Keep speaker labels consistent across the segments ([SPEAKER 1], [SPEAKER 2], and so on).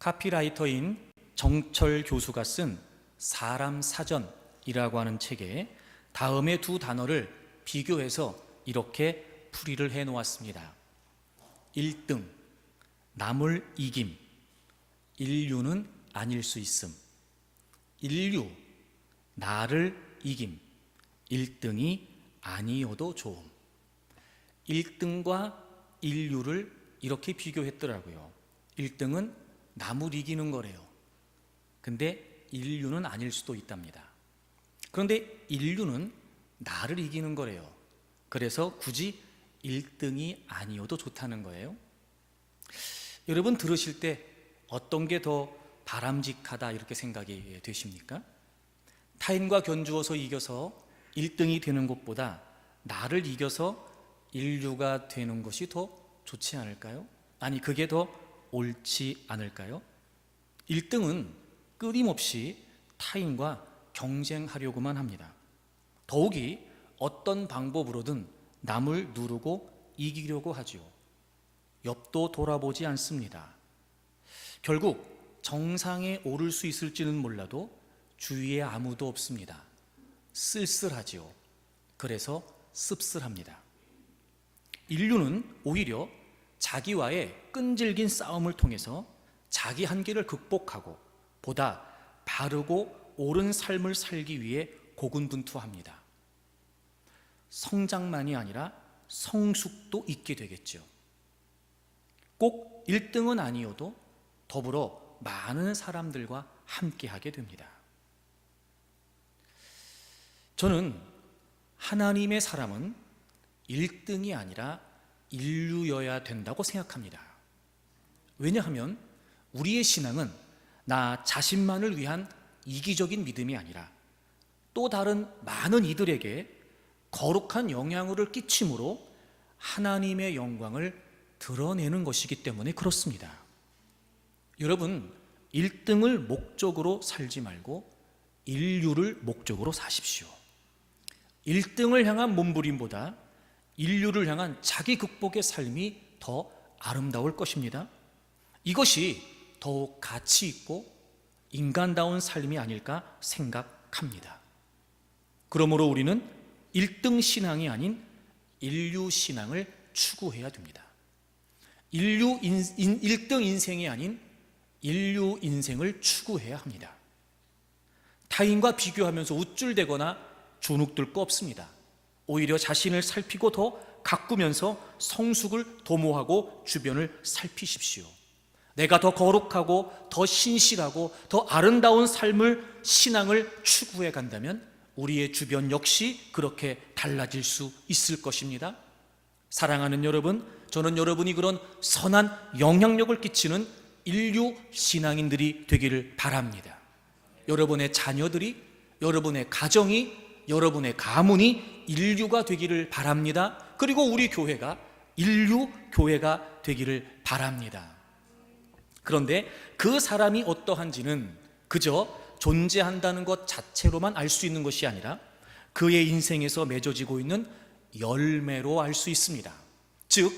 [SPEAKER 1] 카피라이터인 정철 교수가 쓴 사람 사전이라고 하는 책에 다음의 두 단어를 비교해서 이렇게 풀이를 해 놓았습니다. 1등, 남을 이김, 인류는 아닐 수 있음. 인류, 나를 이김, 1등이 아니어도 좋음. 1등과 인류를 이렇게 비교했더라고요. 1등은 남을 이기는 거래요. 근데 인류는 아닐 수도 있답니다. 그런데 인류는 나를 이기는 거래요. 그래서 굳이 1등이 아니어도 좋다는 거예요. 여러분 들으실 때 어떤 게 더 바람직하다 이렇게 생각이 되십니까? 타인과 견주어서 이겨서 1등이 되는 것보다 나를 이겨서 인류가 되는 것이 더 좋지 않을까요? 아니 그게 더 옳지 않을까요? 1등은 끊임없이 타인과 경쟁하려고만 합니다. 더욱이 어떤 방법으로든 남을 누르고 이기려고 하죠. 옆도 돌아보지 않습니다. 결국 정상에 오를 수 있을지는 몰라도 주위에 아무도 없습니다. 쓸쓸하지요. 그래서 씁쓸합니다. 인류는 오히려 자기와의 끈질긴 싸움을 통해서 자기 한계를 극복하고 보다 바르고 옳은 삶을 살기 위해 고군분투합니다. 성장만이 아니라 성숙도 있게 되겠죠. 꼭 1등은 아니어도 더불어 많은 사람들과 함께하게 됩니다. 저는 하나님의 사람은 1등이 아니라 인류여야 된다고 생각합니다. 왜냐하면 우리의 신앙은 나 자신만을 위한 이기적인 믿음이 아니라 또 다른 많은 이들에게 거룩한 영향을 끼침으로 하나님의 영광을 드러내는 것이기 때문에 그렇습니다. 여러분, 1등을 목적으로 살지 말고 인류를 목적으로 사십시오. 1등을 향한 몸부림보다 인류를 향한 자기 극복의 삶이 더 아름다울 것입니다. 이것이 더욱 가치 있고 인간다운 삶이 아닐까 생각합니다. 그러므로 우리는 1등 신앙이 아닌 인류 신앙을 추구해야 됩니다. 1등 인생이 아닌 인류 인생을 추구해야 합니다. 타인과 비교하면서 우쭐대거나 주눅들 거 없습니다. 오히려 자신을 살피고 더 가꾸면서 성숙을 도모하고 주변을 살피십시오. 내가 더 거룩하고 더 신실하고 더 아름다운 삶을 신앙을 추구해 간다면 우리의 주변 역시 그렇게 달라질 수 있을 것입니다. 사랑하는 여러분, 저는 여러분이 그런 선한 영향력을 끼치는 인류 신앙인들이 되기를 바랍니다. 여러분의 자녀들이, 여러분의 가정이, 여러분의 가문이 인류가 되기를 바랍니다. 그리고 우리 교회가 인류 교회가 되기를 바랍니다. 그런데 그 사람이 어떠한지는 그저 존재한다는 것 자체로만 알 수 있는 것이 아니라 그의 인생에서 맺어지고 있는 열매로 알 수 있습니다. 즉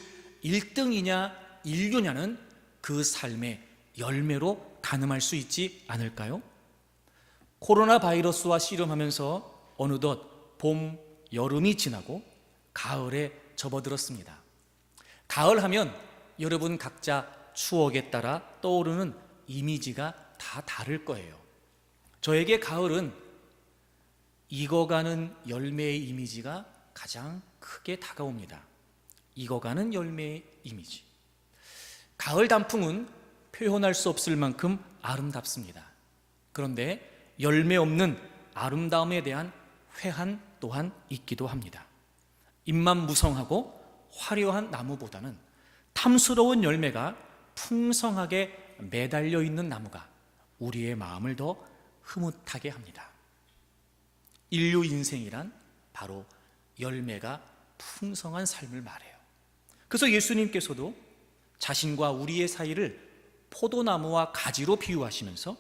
[SPEAKER 1] 1등이냐 인류냐는 그 삶의 열매로 가늠할 수 있지 않을까요? 코로나 바이러스와 씨름하면서 어느덧 봄, 여름이 지나고 가을에 접어들었습니다. 가을 하면 여러분 각자 추억에 따라 떠오르는 이미지가 다 다를 거예요. 저에게 가을은 익어가는 열매의 이미지가 가장 크게 다가옵니다. 익어가는 열매의 이미지. 가을 단풍은 표현할 수 없을 만큼 아름답습니다. 그런데 열매 없는 아름다움에 대한 회한 또한 있기도 합니다. 잎만 무성하고 화려한 나무보다는 탐스러운 열매가 풍성하게 매달려 있는 나무가 우리의 마음을 더 흐뭇하게 합니다. 인류 인생이란 바로 열매가 풍성한 삶을 말해요. 그래서 예수님께서도 자신과 우리의 사이를 포도나무와 가지로 비유하시면서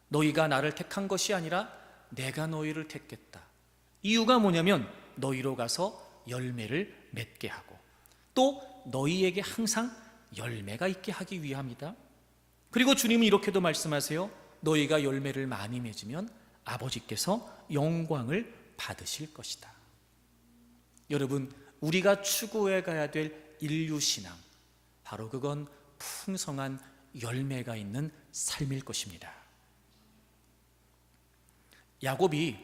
[SPEAKER 1] 너희가 나를 택한 것이 아니라 내가 너희를 택했다. 이유가 뭐냐면 너희로 가서 열매를 맺게 하고 또 너희에게 항상 열매가 있게 하기 위함이다. 그리고 주님은 이렇게도 말씀하세요. 너희가 열매를 많이 맺으면 아버지께서 영광을 받으실 것이다. 여러분, 우리가 추구해 가야 될 인류신앙, 바로 그건 풍성한 열매가 있는 삶일 것입니다. 야곱이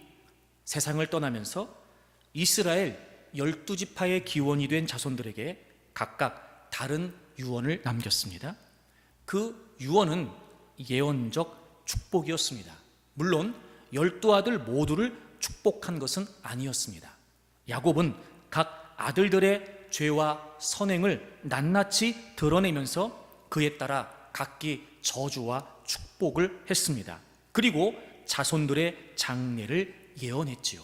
[SPEAKER 1] 세상을 떠나면서 이스라엘 12지파의 기원이 된 자손들에게 각각 다른 유언을 남겼습니다. 그 유언은 예언적 축복이었습니다. 물론 12아들 모두를 축복한 것은 아니었습니다. 야곱은 각 아들들의 죄와 선행을 낱낱이 드러내면서 그에 따라 각기 저주와 축복을 했습니다. 그리고 자손들의 장래를 예언했지요.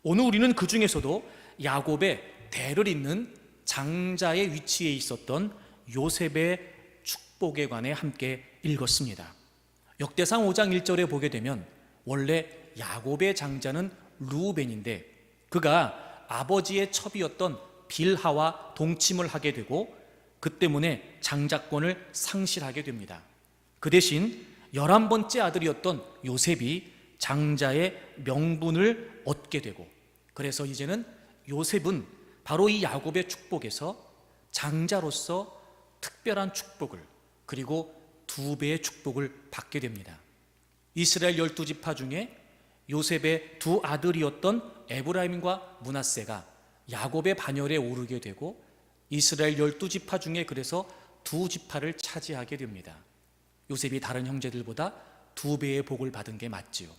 [SPEAKER 1] 오늘 우리는 그 중에서도 야곱의 대를 잇는 장자의 위치에 있었던 요셉의 축복에 관해 함께 읽었습니다. 역대상 5장 1절에 보게 되면 원래 야곱의 장자는 르우벤인데 그가 아버지의 첩이었던 빌하와 동침을 하게 되고 그 때문에 장자권을 상실하게 됩니다. 그 대신 11번째 아들이었던 요셉이 장자의 명분을 얻게 되고, 그래서 이제는 요셉은 바로 이 야곱의 축복에서 장자로서 특별한 축복을, 그리고 2배의 축복을 받게 됩니다. 이스라엘 12지파 중에 요셉의 2 아들이었던 에브라임과 므낫세가 야곱의 반열에 오르게 되고 이스라엘 12지파 중에 그래서 2지파를 차지하게 됩니다. 요셉이 다른 형제들보다 2배의 복을 받은 게 맞지요.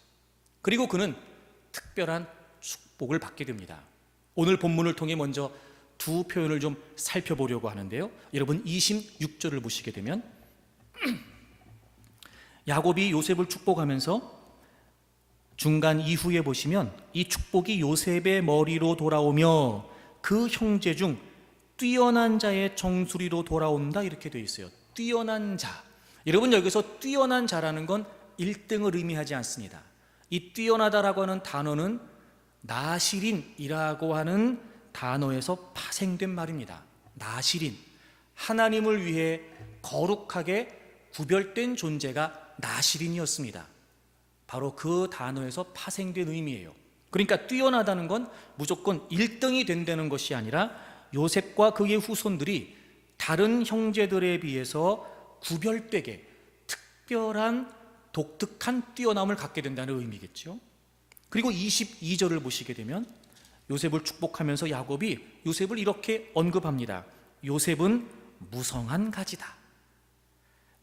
[SPEAKER 1] 그리고 그는 특별한 축복을 받게 됩니다. 오늘 본문을 통해 먼저 2 표현을 좀 살펴보려고 하는데요. 여러분 26절을 보시게 되면 야곱이 요셉을 축복하면서 중간 이후에 보시면 이 축복이 요셉의 머리로 돌아오며 그 형제 중 뛰어난 자의 정수리로 돌아온다, 이렇게 되어 있어요. 뛰어난 자. 여러분, 여기서 뛰어난 자라는 건 1등을 의미하지 않습니다. 이 뛰어나다라고 하는 단어는 나시린이라고 하는 단어에서 파생된 말입니다. 나시린, 하나님을 위해 거룩하게 구별된 존재가 나시린이었습니다. 바로 그 단어에서 파생된 의미예요. 그러니까 뛰어나다는 건 무조건 1등이 된다는 것이 아니라 요셉과 그의 후손들이 다른 형제들에 비해서 구별되게 특별한 독특한 뛰어남을 갖게 된다는 의미겠죠. 그리고 22절을 보시게 되면 요셉을 축복하면서 야곱이 요셉을 이렇게 언급합니다. 요셉은 무성한 가지다.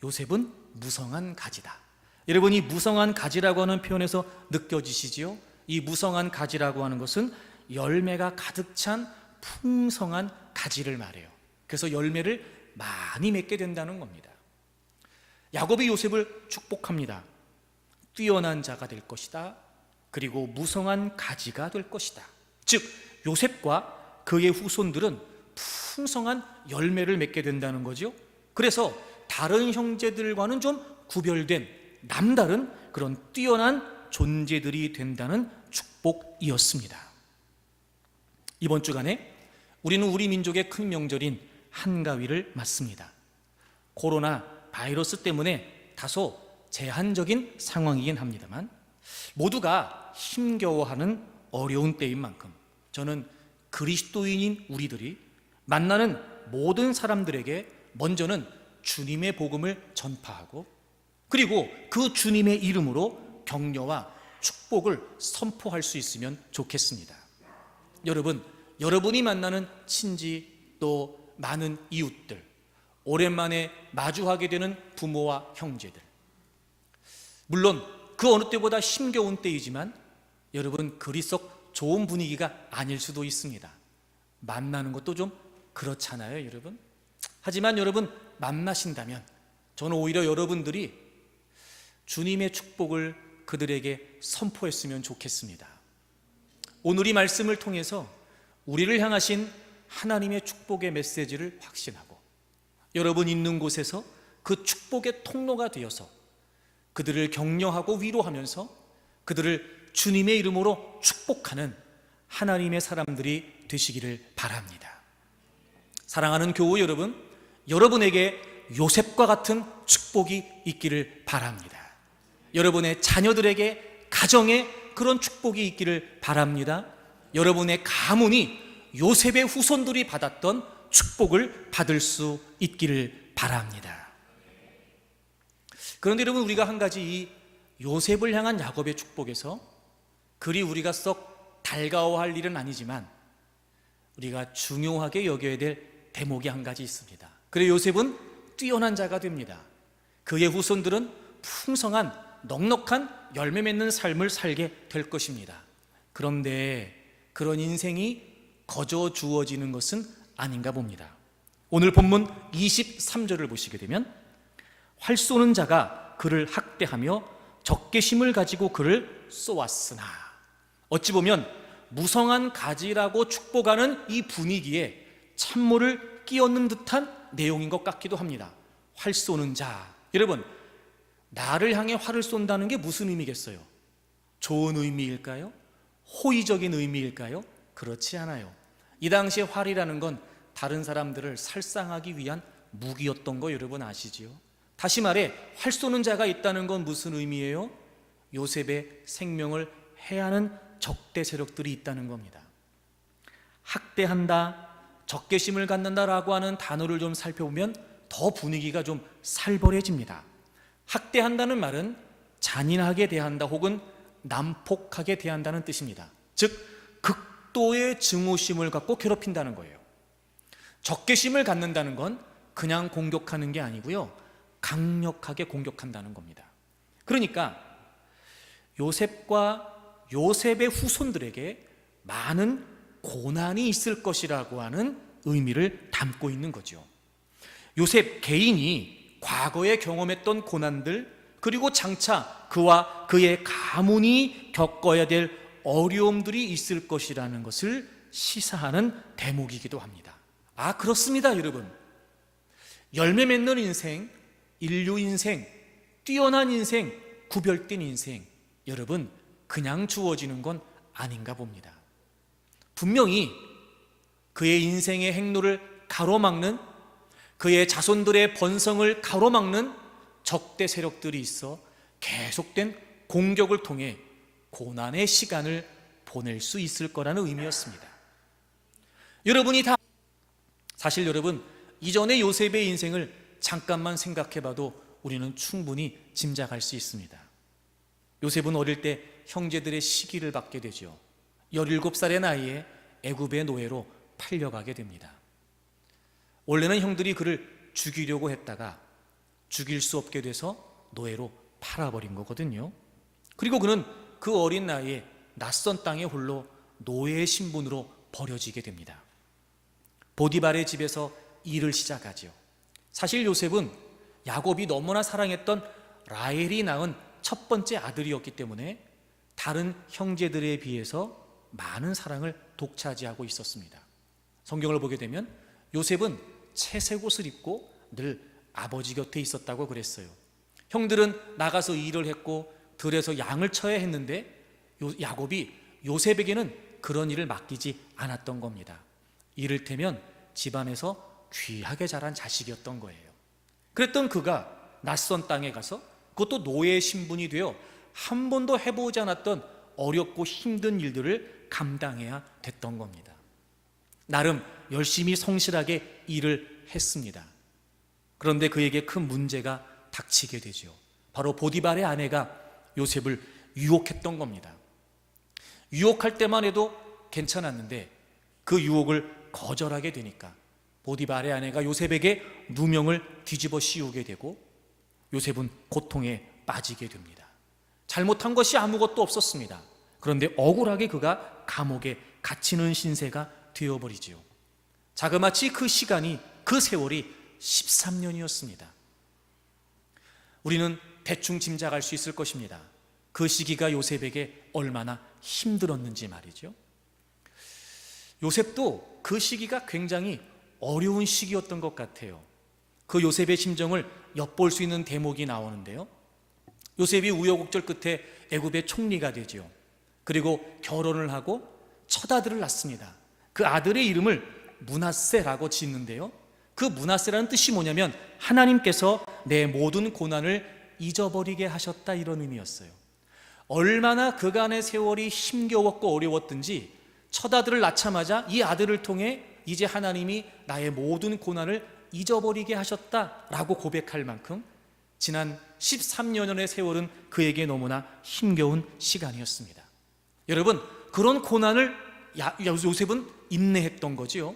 [SPEAKER 1] 요셉은 무성한 가지다. 여러분, 이 무성한 가지라고 하는 표현에서 느껴지시지요? 이 무성한 가지라고 하는 것은 열매가 가득 찬 풍성한 가지를 말해요. 그래서 열매를 많이 맺게 된다는 겁니다. 야곱이 요셉을 축복합니다. 뛰어난 자가 될 것이다. 그리고 무성한 가지가 될 것이다. 즉 요셉과 그의 후손들은 풍성한 열매를 맺게 된다는 거죠. 그래서 다른 형제들과는 좀 구별된 남다른 그런 뛰어난 존재들이 된다는 축복이었습니다. 이번 주간에 우리는 우리 민족의 큰 명절인 한가위를 맞습니다. 코로나 바이러스 때문에 다소 제한적인 상황이긴 합니다만 모두가 힘겨워하는 어려운 때인 만큼 저는 그리스도인인 우리들이 만나는 모든 사람들에게 먼저는 주님의 복음을 전파하고 그리고 그 주님의 이름으로 격려와 축복을 선포할 수 있으면 좋겠습니다. 여러분, 여러분이 만나는 친지 또 많은 이웃들, 오랜만에 마주하게 되는 부모와 형제들, 물론 그 어느 때보다 힘겨운 때이지만 여러분 그리 썩 좋은 분위기가 아닐 수도 있습니다. 만나는 것도 좀 그렇잖아요, 여러분. 하지만 여러분 만나신다면 저는 오히려 여러분들이 주님의 축복을 그들에게 선포했으면 좋겠습니다. 오늘 이 말씀을 통해서 우리를 향하신 하나님의 축복의 메시지를 확신하고 여러분 있는 곳에서 그 축복의 통로가 되어서 그들을 격려하고 위로하면서 그들을 주님의 이름으로 축복하는 하나님의 사람들이 되시기를 바랍니다. 사랑하는 교우 여러분, 여러분에게 요셉과 같은 축복이 있기를 바랍니다. 여러분의 자녀들에게, 가정에 그런 축복이 있기를 바랍니다. 여러분의 가문이 요셉의 후손들이 받았던 축복을 받을 수 있기를 바랍니다. 그런데 여러분, 우리가 한 가지 이 요셉을 향한 야곱의 축복에서 그리 우리가 썩 달가워할 일은 아니지만 우리가 중요하게 여겨야 될 대목이 한 가지 있습니다. 그래 요셉은 뛰어난 자가 됩니다. 그의 후손들은 풍성한 넉넉한 열매 맺는 삶을 살게 될 것입니다. 그런데 그런 인생이 거저 주어지는 것은 아닌가 봅니다. 오늘 본문 23절을 보시게 되면 활 쏘는 자가 그를 학대하며 적개심을 가지고 그를 쏘았으나, 어찌 보면 무성한 가지라고 축복하는 이 분위기에 찬물을 끼얹는 듯한 내용인 것 같기도 합니다. 활 쏘는 자, 여러분, 나를 향해 활을 쏜다는 게 무슨 의미겠어요? 좋은 의미일까요? 호의적인 의미일까요? 그렇지 않아요. 이 당시에 활이라는 건 다른 사람들을 살상하기 위한 무기였던 거 여러분 아시지요? 다시 말해 활 쏘는 자가 있다는 건 무슨 의미예요? 요셉의 생명을 해하는 적대 세력들이 있다는 겁니다. 학대한다, 적개심을 갖는다라고 하는 단어를 좀 살펴보면 더 분위기가 좀 살벌해집니다. 학대한다는 말은 잔인하게 대한다 혹은 난폭하게 대한다는 뜻입니다. 즉 극도의 증오심을 갖고 괴롭힌다는 거예요. 적개심을 갖는다는 건 그냥 공격하는 게 아니고요, 강력하게 공격한다는 겁니다. 그러니까 요셉과 요셉의 후손들에게 많은 고난이 있을 것이라고 하는 의미를 담고 있는 거죠. 요셉 개인이 과거에 경험했던 고난들, 그리고 장차 그와 그의 가문이 겪어야 될 어려움들이 있을 것이라는 것을 시사하는 대목이기도 합니다. 아, 그렇습니다, 여러분. 열매 맺는 인생, 인류 인생, 뛰어난 인생, 구별된 인생, 여러분, 그냥 주어지는 건 아닌가 봅니다. 분명히 그의 인생의 행로를 가로막는, 그의 자손들의 번성을 가로막는 적대 세력들이 있어 계속된 공격을 통해 고난의 시간을 보낼 수 있을 거라는 의미였습니다. 여러분이 다, 사실 여러분, 이전의 요셉의 인생을 잠깐만 생각해 봐도 우리는 충분히 짐작할 수 있습니다. 요셉은 어릴 때 형제들의 시기를 받게 되죠. 17살의 나이에 애굽의 노예로 팔려가게 됩니다. 원래는 형들이 그를 죽이려고 했다가 죽일 수 없게 돼서 노예로 팔아버린 거거든요. 그리고 그는 그 어린 나이에 낯선 땅에 홀로 노예의 신분으로 버려지게 됩니다. 보디발의 집에서 일을 시작하죠. 사실 요셉은 야곱이 너무나 사랑했던 라헬이 낳은 첫 번째 아들이었기 때문에 다른 형제들에 비해서 많은 사랑을 독차지하고 있었습니다. 성경을 보게 되면 요셉은 채색 옷을 입고 늘 아버지 곁에 있었다고 그랬어요. 형들은 나가서 일을 했고 들에서 양을 쳐야 했는데 야곱이 요셉에게는 그런 일을 맡기지 않았던 겁니다. 이를테면 집안에서 귀하게 자란 자식이었던 거예요. 그랬던 그가 낯선 땅에 가서, 그것도 노예의 신분이 되어 한 번도 해보지 않았던 어렵고 힘든 일들을 감당해야 됐던 겁니다. 나름 열심히 성실하게 일을 했습니다. 그런데 그에게 큰 문제가 닥치게 되죠. 바로 보디발의 아내가 요셉을 유혹했던 겁니다. 유혹할 때만 해도 괜찮았는데 그 유혹을 거절하게 되니까 보디발의 아내가 요셉에게 누명을 뒤집어 씌우게 되고 요셉은 고통에 빠지게 됩니다. 잘못한 것이 아무것도 없었습니다. 그런데 억울하게 그가 감옥에 갇히는 신세가 되어버리지요. 자그마치 그 시간이, 그 세월이 13년이었습니다. 우리는 대충 짐작할 수 있을 것입니다. 그 시기가 요셉에게 얼마나 힘들었는지 말이죠. 요셉도 그 시기가 굉장히 어려운 시기였던 것 같아요. 그 요셉의 심정을 엿볼 수 있는 대목이 나오는데요. 요셉이 우여곡절 끝에 애굽의 총리가 되죠. 그리고 결혼을 하고 첫 아들을 낳습니다. 그 아들의 이름을 므낫세라고 짓는데요, 그 므낫세라는 뜻이 뭐냐면 하나님께서 내 모든 고난을 잊어버리게 하셨다, 이런 의미였어요. 얼마나 그간의 세월이 힘겨웠고 어려웠든지 첫 아들을 낳자마자 이 아들을 통해 이제 하나님이 나의 모든 고난을 잊어버리게 하셨다라고 고백할 만큼 지난 13년의 세월은 그에게 너무나 힘겨운 시간이었습니다. 여러분, 그런 고난을 요셉은 인내했던 거지요.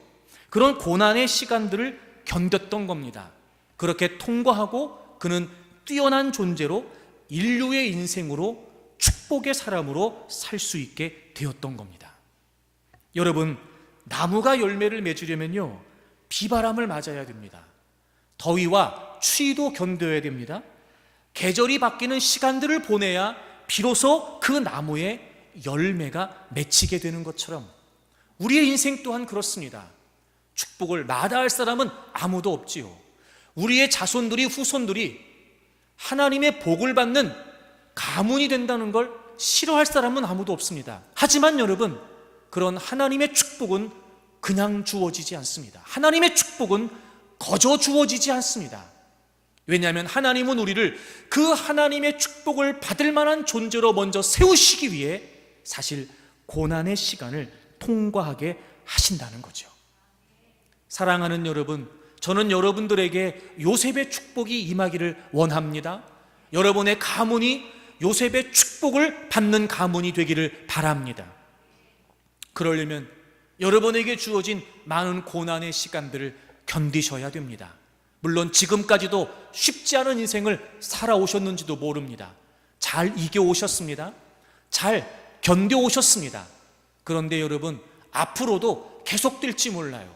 [SPEAKER 1] 그런 고난의 시간들을 견뎠던 겁니다. 그렇게 통과하고 그는 뛰어난 존재로 인류의 인생으로 축복의 사람으로 살 수 있게 되었던 겁니다. 여러분, 나무가 열매를 맺으려면요, 비바람을 맞아야 됩니다. 더위와 추위도 견뎌야 됩니다. 계절이 바뀌는 시간들을 보내야 비로소 그 나무에 열매가 맺히게 되는 것처럼 우리의 인생 또한 그렇습니다. 축복을 마다할 사람은 아무도 없지요. 우리의 자손들이, 후손들이 하나님의 복을 받는 가문이 된다는 걸 싫어할 사람은 아무도 없습니다. 하지만 여러분, 그런 하나님의 축복은 그냥 주어지지 않습니다. 하나님의 축복은 거저 주어지지 않습니다. 왜냐하면 하나님은 우리를 그 하나님의 축복을 받을 만한 존재로 먼저 세우시기 위해 사실 고난의 시간을 통과하게 하신다는 거죠. 사랑하는 여러분, 저는 여러분들에게 요셉의 축복이 임하기를 원합니다. 여러분의 가문이 요셉의 축복을 받는 가문이 되기를 바랍니다. 그러려면 여러분에게 주어진 많은 고난의 시간들을 견디셔야 됩니다. 물론 지금까지도 쉽지 않은 인생을 살아오셨는지도 모릅니다. 잘 이겨오셨습니다. 잘 견뎌오셨습니다. 그런데 여러분, 앞으로도 계속될지 몰라요.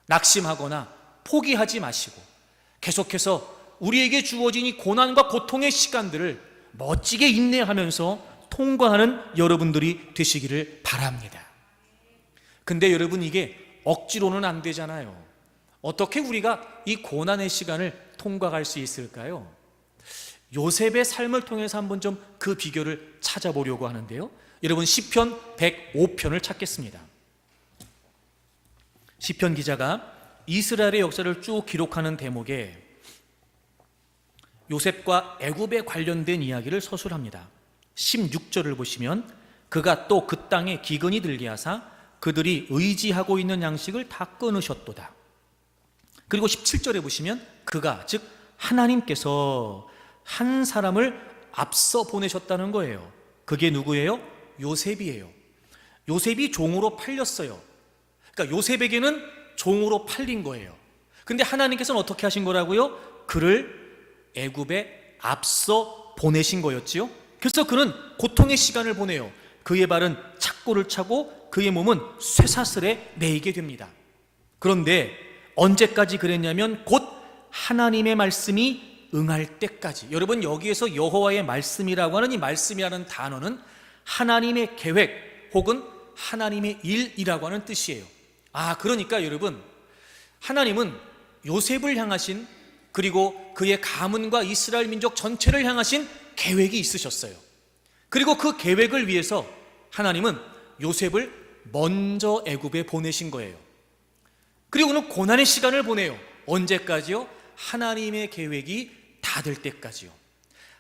[SPEAKER 1] 낙심하거나 포기하지 마시고 계속해서 우리에게 주어진 이 고난과 고통의 시간들을 멋지게 인내하면서 통과하는 여러분들이 되시기를 바랍니다. 근데 여러분, 이게 억지로는 안 되잖아요. 어떻게 우리가 이 고난의 시간을 통과할 수 있을까요? 요셉의 삶을 통해서 한번 좀 그 비결을 찾아보려고 하는데요. 여러분, 시편 105편을 찾겠습니다. 시편 기자가 이스라엘의 역사를 쭉 기록하는 대목에 요셉과 애굽에 관련된 이야기를 서술합니다. 16절을 보시면 그가 또 그 땅에 기근이 들게 하사 그들이 의지하고 있는 양식을 다 끊으셨도다. 그리고 17절에 보시면 그가, 즉 하나님께서 한 사람을 앞서 보내셨다는 거예요. 그게 누구예요? 요셉이에요. 요셉이 종으로 팔렸어요. 그러니까 요셉에게는 종으로 팔린 거예요. 근데 하나님께서는 어떻게 하신 거라고요? 그를 애굽에 앞서 보내신 거였지요. 그래서 그는 고통의 시간을 보내요. 그의 발은 착고를 차고 그의 몸은 쇠사슬에 매이게 됩니다. 그런데 언제까지 그랬냐면 곧 하나님의 말씀이 응할 때까지. 여러분, 여기에서 여호와의 말씀이라고 하는 이 말씀이라는 단어는 하나님의 계획 혹은 하나님의 일이라고 하는 뜻이에요. 그러니까 여러분, 하나님은 요셉을 향하신, 그리고 그의 가문과 이스라엘 민족 전체를 향하신 계획이 있으셨어요. 그리고 그 계획을 위해서 하나님은 요셉을 먼저 애굽에 보내신 거예요. 그리고는 고난의 시간을 보내요. 언제까지요? 하나님의 계획이 다 될 때까지요.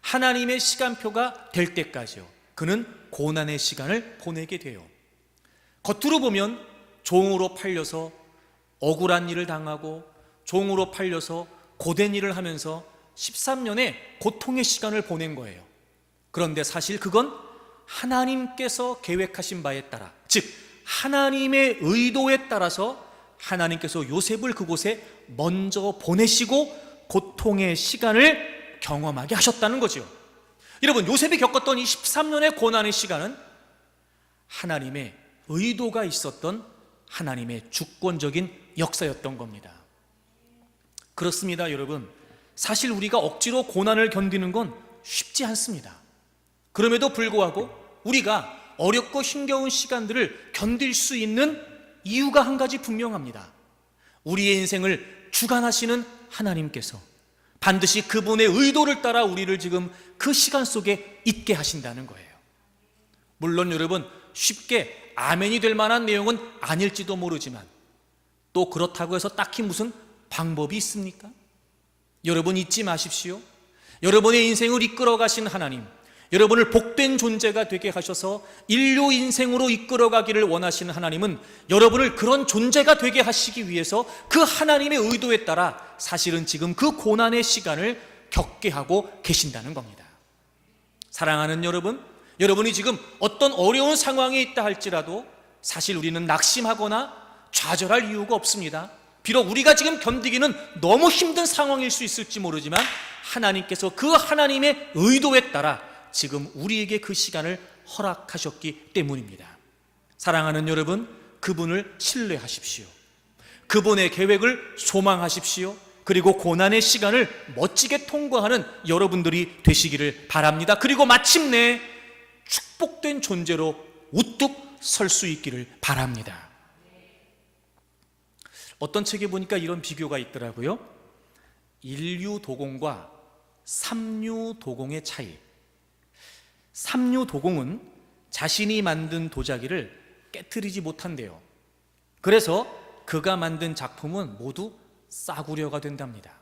[SPEAKER 1] 하나님의 시간표가 될 때까지요. 그는 고난의 시간을 보내게 돼요. 겉으로 보면 종으로 팔려서 억울한 일을 당하고 종으로 팔려서 고된 일을 하면서 13년의 고통의 시간을 보낸 거예요. 그런데 사실 그건 하나님께서 계획하신 바에 따라, 즉 하나님의 의도에 따라서 하나님께서 요셉을 그곳에 먼저 보내시고 고통의 시간을 경험하게 하셨다는 거죠. 여러분, 요셉이 겪었던 이 13년의 고난의 시간은 하나님의 의도가 있었던 하나님의 주권적인 역사였던 겁니다. 그렇습니다, 여러분. 사실 우리가 억지로 고난을 견디는 건 쉽지 않습니다. 그럼에도 불구하고 우리가 어렵고 힘겨운 시간들을 견딜 수 있는 이유가 한 가지 분명합니다. 우리의 인생을 주관하시는 하나님께서 반드시 그분의 의도를 따라 우리를 지금 그 시간 속에 있게 하신다는 거예요. 물론 여러분, 쉽게 아멘이 될 만한 내용은 아닐지도 모르지만, 또 그렇다고 해서 딱히 무슨 방법이 있습니까? 여러분 잊지 마십시오. 여러분의 인생을 이끌어 가신 하나님, 여러분을 복된 존재가 되게 하셔서 인류 인생으로 이끌어가기를 원하시는 하나님은 여러분을 그런 존재가 되게 하시기 위해서 그 하나님의 의도에 따라 사실은 지금 그 고난의 시간을 겪게 하고 계신다는 겁니다. 사랑하는 여러분, 여러분이 지금 어떤 어려운 상황에 있다 할지라도 사실 우리는 낙심하거나 좌절할 이유가 없습니다. 비록 우리가 지금 견디기는 너무 힘든 상황일 수 있을지 모르지만 하나님께서 그 하나님의 의도에 따라 지금 우리에게 그 시간을 허락하셨기 때문입니다. 사랑하는 여러분, 그분을 신뢰하십시오. 그분의 계획을 소망하십시오. 그리고 고난의 시간을 멋지게 통과하는 여러분들이 되시기를 바랍니다. 그리고 마침내 축복된 존재로 우뚝 설 수 있기를 바랍니다. 어떤 책에 보니까 이런 비교가 있더라고요. 인류도공과 삼류도공의 차이. 삼류도공은 자신이 만든 도자기를 깨트리지 못한대요. 그래서 그가 만든 작품은 모두 싸구려가 된답니다.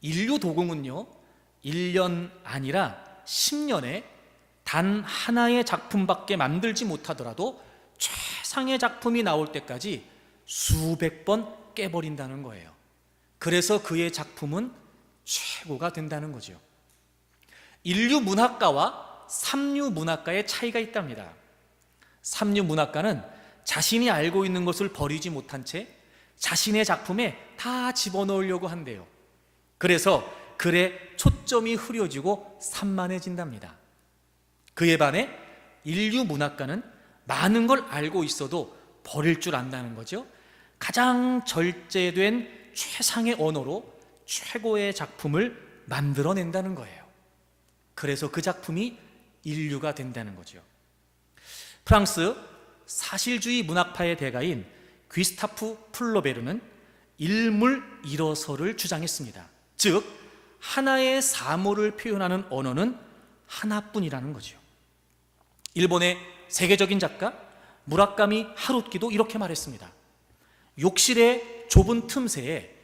[SPEAKER 1] 인류도공은요, 1년 아니라 10년에 단 하나의 작품밖에 만들지 못하더라도 최상의 작품이 나올 때까지 수백 번 깨버린다는 거예요. 그래서 그의 작품은 최고가 된다는 거죠. 인류문학가와 삼류문학가의 차이가 있답니다. 삼류문학가는 자신이 알고 있는 것을 버리지 못한 채 자신의 작품에 다 집어넣으려고 한대요. 그래서 글에 초점이 흐려지고 산만해진답니다. 그에 반해 인류문학가는 많은 걸 알고 있어도 버릴 줄 안다는 거죠. 가장 절제된 최상의 언어로 최고의 작품을 만들어낸다는 거예요. 그래서 그 작품이 인류가 된다는 거죠. 프랑스 사실주의 문학파의 대가인 귀스타프 플로베르는 일물 일어서를 주장했습니다. 즉 하나의 사물을 표현하는 언어는 하나뿐이라는 거죠. 일본의 세계적인 작가 무라카미 하루키도 이렇게 말했습니다. 욕실의 좁은 틈새에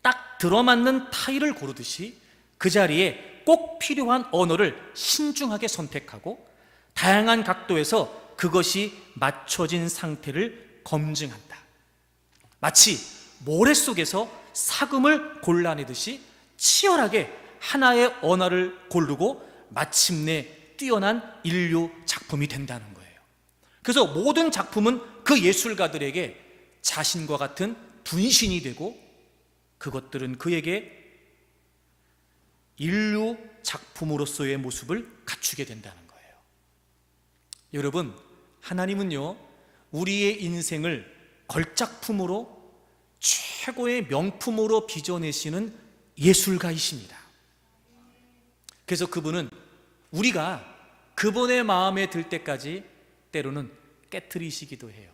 [SPEAKER 1] 딱 들어맞는 타일을 고르듯이 그 자리에 꼭 필요한 언어를 신중하게 선택하고 다양한 각도에서 그것이 맞춰진 상태를 검증한다. 마치 모래 속에서 사금을 골라내듯이 치열하게 하나의 언어를 고르고 마침내 뛰어난 인류 작품이 된다는 거예요. 그래서 모든 작품은 그 예술가들에게 자신과 같은 분신이 되고 그것들은 그에게 인류 작품으로서의 모습을 갖추게 된다는 거예요. 여러분, 하나님은요, 우리의 인생을 걸작품으로 최고의 명품으로 빚어내시는 예술가이십니다. 그래서 그분은 우리가 그분의 마음에 들 때까지 때로는 깨트리시기도 해요.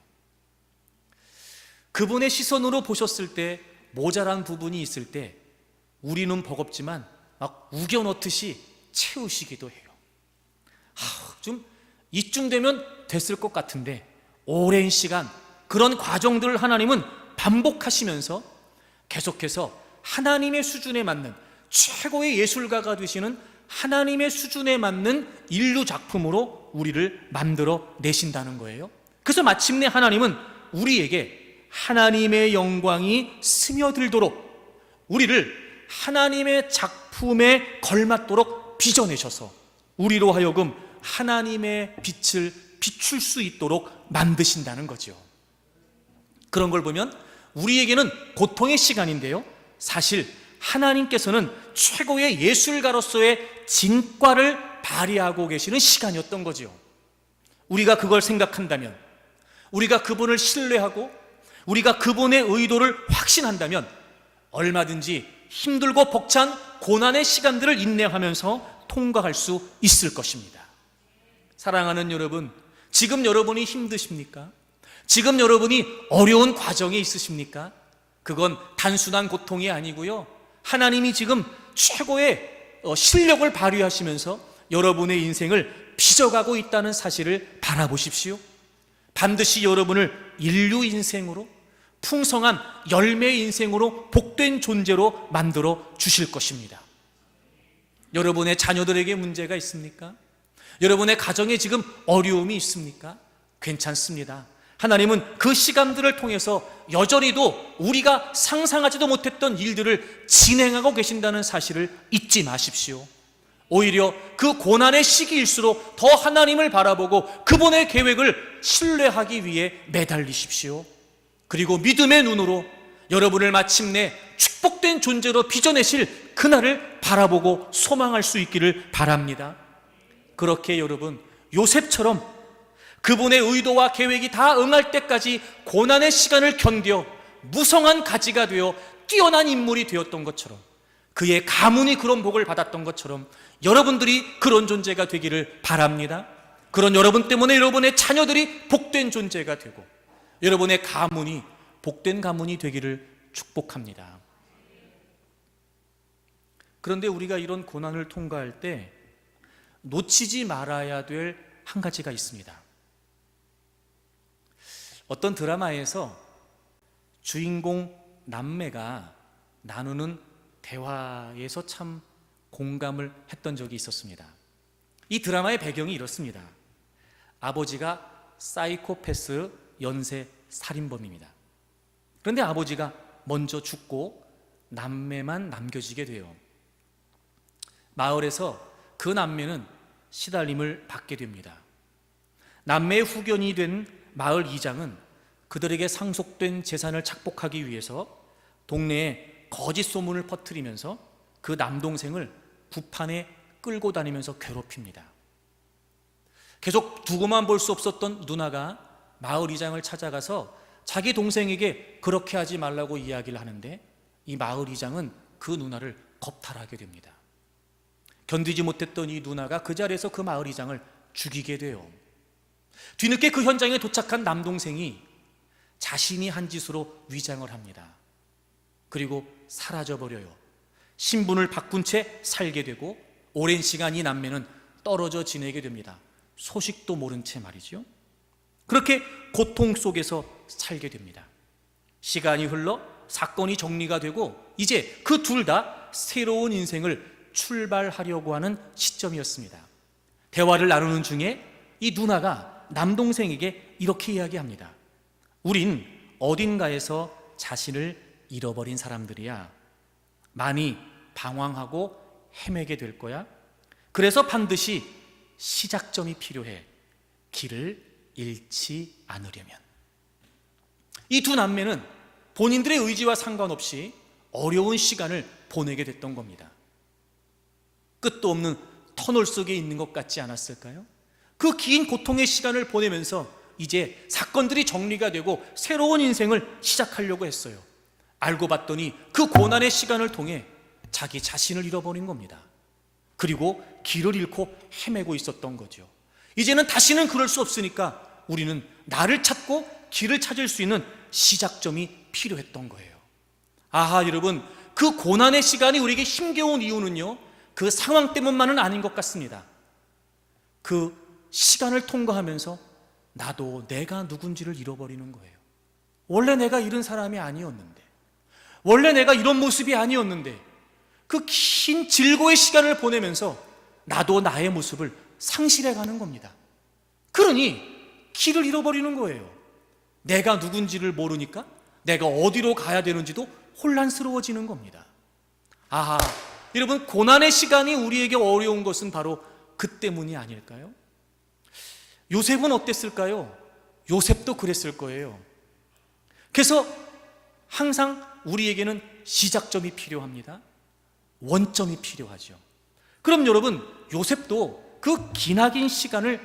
[SPEAKER 1] 그분의 시선으로 보셨을 때 모자란 부분이 있을 때 우리는 버겁지만 막 우겨 넣듯이 채우시기도 해요. 좀 이쯤 되면 됐을 것 같은데 오랜 시간 그런 과정들을 하나님은 반복하시면서 계속해서 하나님의 수준에 맞는 최고의 예술가가 되시는 하나님의 수준에 맞는 인류 작품으로 우리를 만들어 내신다는 거예요. 그래서 마침내 하나님은 우리에게 하나님의 영광이 스며들도록 우리를 하나님의 작품에 걸맞도록 빚어내셔서 우리로 하여금 하나님의 빛을 비출 수 있도록 만드신다는 거죠. 그런 걸 보면 우리에게는 고통의 시간인데요, 사실 하나님께서는 최고의 예술가로서의 진과를 발휘하고 계시는 시간이었던 거죠. 우리가 그걸 생각한다면, 우리가 그분을 신뢰하고 우리가 그분의 의도를 확신한다면 얼마든지 힘들고 벅찬 고난의 시간들을 인내하면서 통과할 수 있을 것입니다. 사랑하는 여러분, 지금 여러분이 힘드십니까? 지금 여러분이 어려운 과정에 있으십니까? 그건 단순한 고통이 아니고요, 하나님이 지금 최고의 실력을 발휘하시면서 여러분의 인생을 빚어가고 있다는 사실을 바라보십시오. 반드시 여러분을 인류 인생으로 풍성한 열매의 인생으로 복된 존재로 만들어 주실 것입니다. 여러분의 자녀들에게 문제가 있습니까? 여러분의 가정에 지금 어려움이 있습니까? 괜찮습니다. 하나님은 그 시간들을 통해서 여전히도 우리가 상상하지도 못했던 일들을 진행하고 계신다는 사실을 잊지 마십시오. 오히려 그 고난의 시기일수록 더 하나님을 바라보고 그분의 계획을 신뢰하기 위해 매달리십시오. 그리고 믿음의 눈으로 여러분을 마침내 축복된 존재로 빚어내실 그날을 바라보고 소망할 수 있기를 바랍니다. 그렇게 여러분, 요셉처럼 그분의 의도와 계획이 다 응할 때까지 고난의 시간을 견뎌 무성한 가지가 되어 뛰어난 인물이 되었던 것처럼, 그의 가문이 그런 복을 받았던 것처럼 여러분들이 그런 존재가 되기를 바랍니다. 그런 여러분 때문에 여러분의 자녀들이 복된 존재가 되고 여러분의 가문이 복된 가문이 되기를 축복합니다. 그런데 우리가 이런 고난을 통과할 때 놓치지 말아야 될 한 가지가 있습니다. 어떤 드라마에서 주인공 남매가 나누는 대화에서 참 공감을 했던 적이 있었습니다. 이 드라마의 배경이 이렇습니다. 아버지가 사이코패스 연쇄 살인범입니다. 그런데 아버지가 먼저 죽고 남매만 남겨지게 돼요. 마을에서 그 남매는 시달림을 받게 됩니다. 남매의 후견이 된 마을 이장은 그들에게 상속된 재산을 착복하기 위해서 동네에 거짓 소문을 퍼뜨리면서 그 남동생을 구판에 끌고 다니면서 괴롭힙니다. 계속 두고만 볼 수 없었던 누나가 마을 이장을 찾아가서 자기 동생에게 그렇게 하지 말라고 이야기를 하는데 이 마을 이장은 그 누나를 겁탈하게 됩니다. 견디지 못했던 이 누나가 그 자리에서 그 마을 이장을 죽이게 돼요. 뒤늦게 그 현장에 도착한 남동생이 자신이 한 짓으로 위장을 합니다. 그리고 사라져버려요. 신분을 바꾼 채 살게 되고 오랜 시간 이 남매는 떨어져 지내게 됩니다. 소식도 모른 채 말이죠. 그렇게 고통 속에서 살게 됩니다. 시간이 흘러 사건이 정리가 되고 이제 그 둘 다 새로운 인생을 출발하려고 하는 시점이었습니다. 대화를 나누는 중에 이 누나가 남동생에게 이렇게 이야기합니다. 우린 어딘가에서 자신을 잃어버린 사람들이야. 많이 방황하고 헤매게 될 거야. 그래서 반드시 시작점이 필요해. 길을 잃지 않으려면. 이 두 남매는 본인들의 의지와 상관없이 어려운 시간을 보내게 됐던 겁니다. 끝도 없는 터널 속에 있는 것 같지 않았을까요? 그 긴 고통의 시간을 보내면서 이제 사건들이 정리가 되고 새로운 인생을 시작하려고 했어요. 알고 봤더니 그 고난의 시간을 통해 자기 자신을 잃어버린 겁니다. 그리고 길을 잃고 헤매고 있었던 거죠. 이제는 다시는 그럴 수 없으니까 우리는 나를 찾고 길을 찾을 수 있는 시작점이 필요했던 거예요. 아하, 여러분, 그 고난의 시간이 우리에게 힘겨운 이유는요, 그 상황 때문만은 아닌 것 같습니다. 그 시간을 통과하면서 나도 내가 누군지를 잃어버리는 거예요. 원래 내가 이런 사람이 아니었는데, 원래 내가 이런 모습이 아니었는데, 그 긴 질고의 시간을 보내면서 나도 나의 모습을 상실해가는 겁니다. 그러니 길을 잃어버리는 거예요. 내가 누군지를 모르니까 내가 어디로 가야 되는지도 혼란스러워지는 겁니다. 아하, 여러분, 고난의 시간이 우리에게 어려운 것은 바로 그 때문이 아닐까요? 요셉은 어땠을까요? 요셉도 그랬을 거예요. 그래서 항상 우리에게는 시작점이 필요합니다. 원점이 필요하죠. 그럼 여러분, 요셉도 그 기나긴 시간을,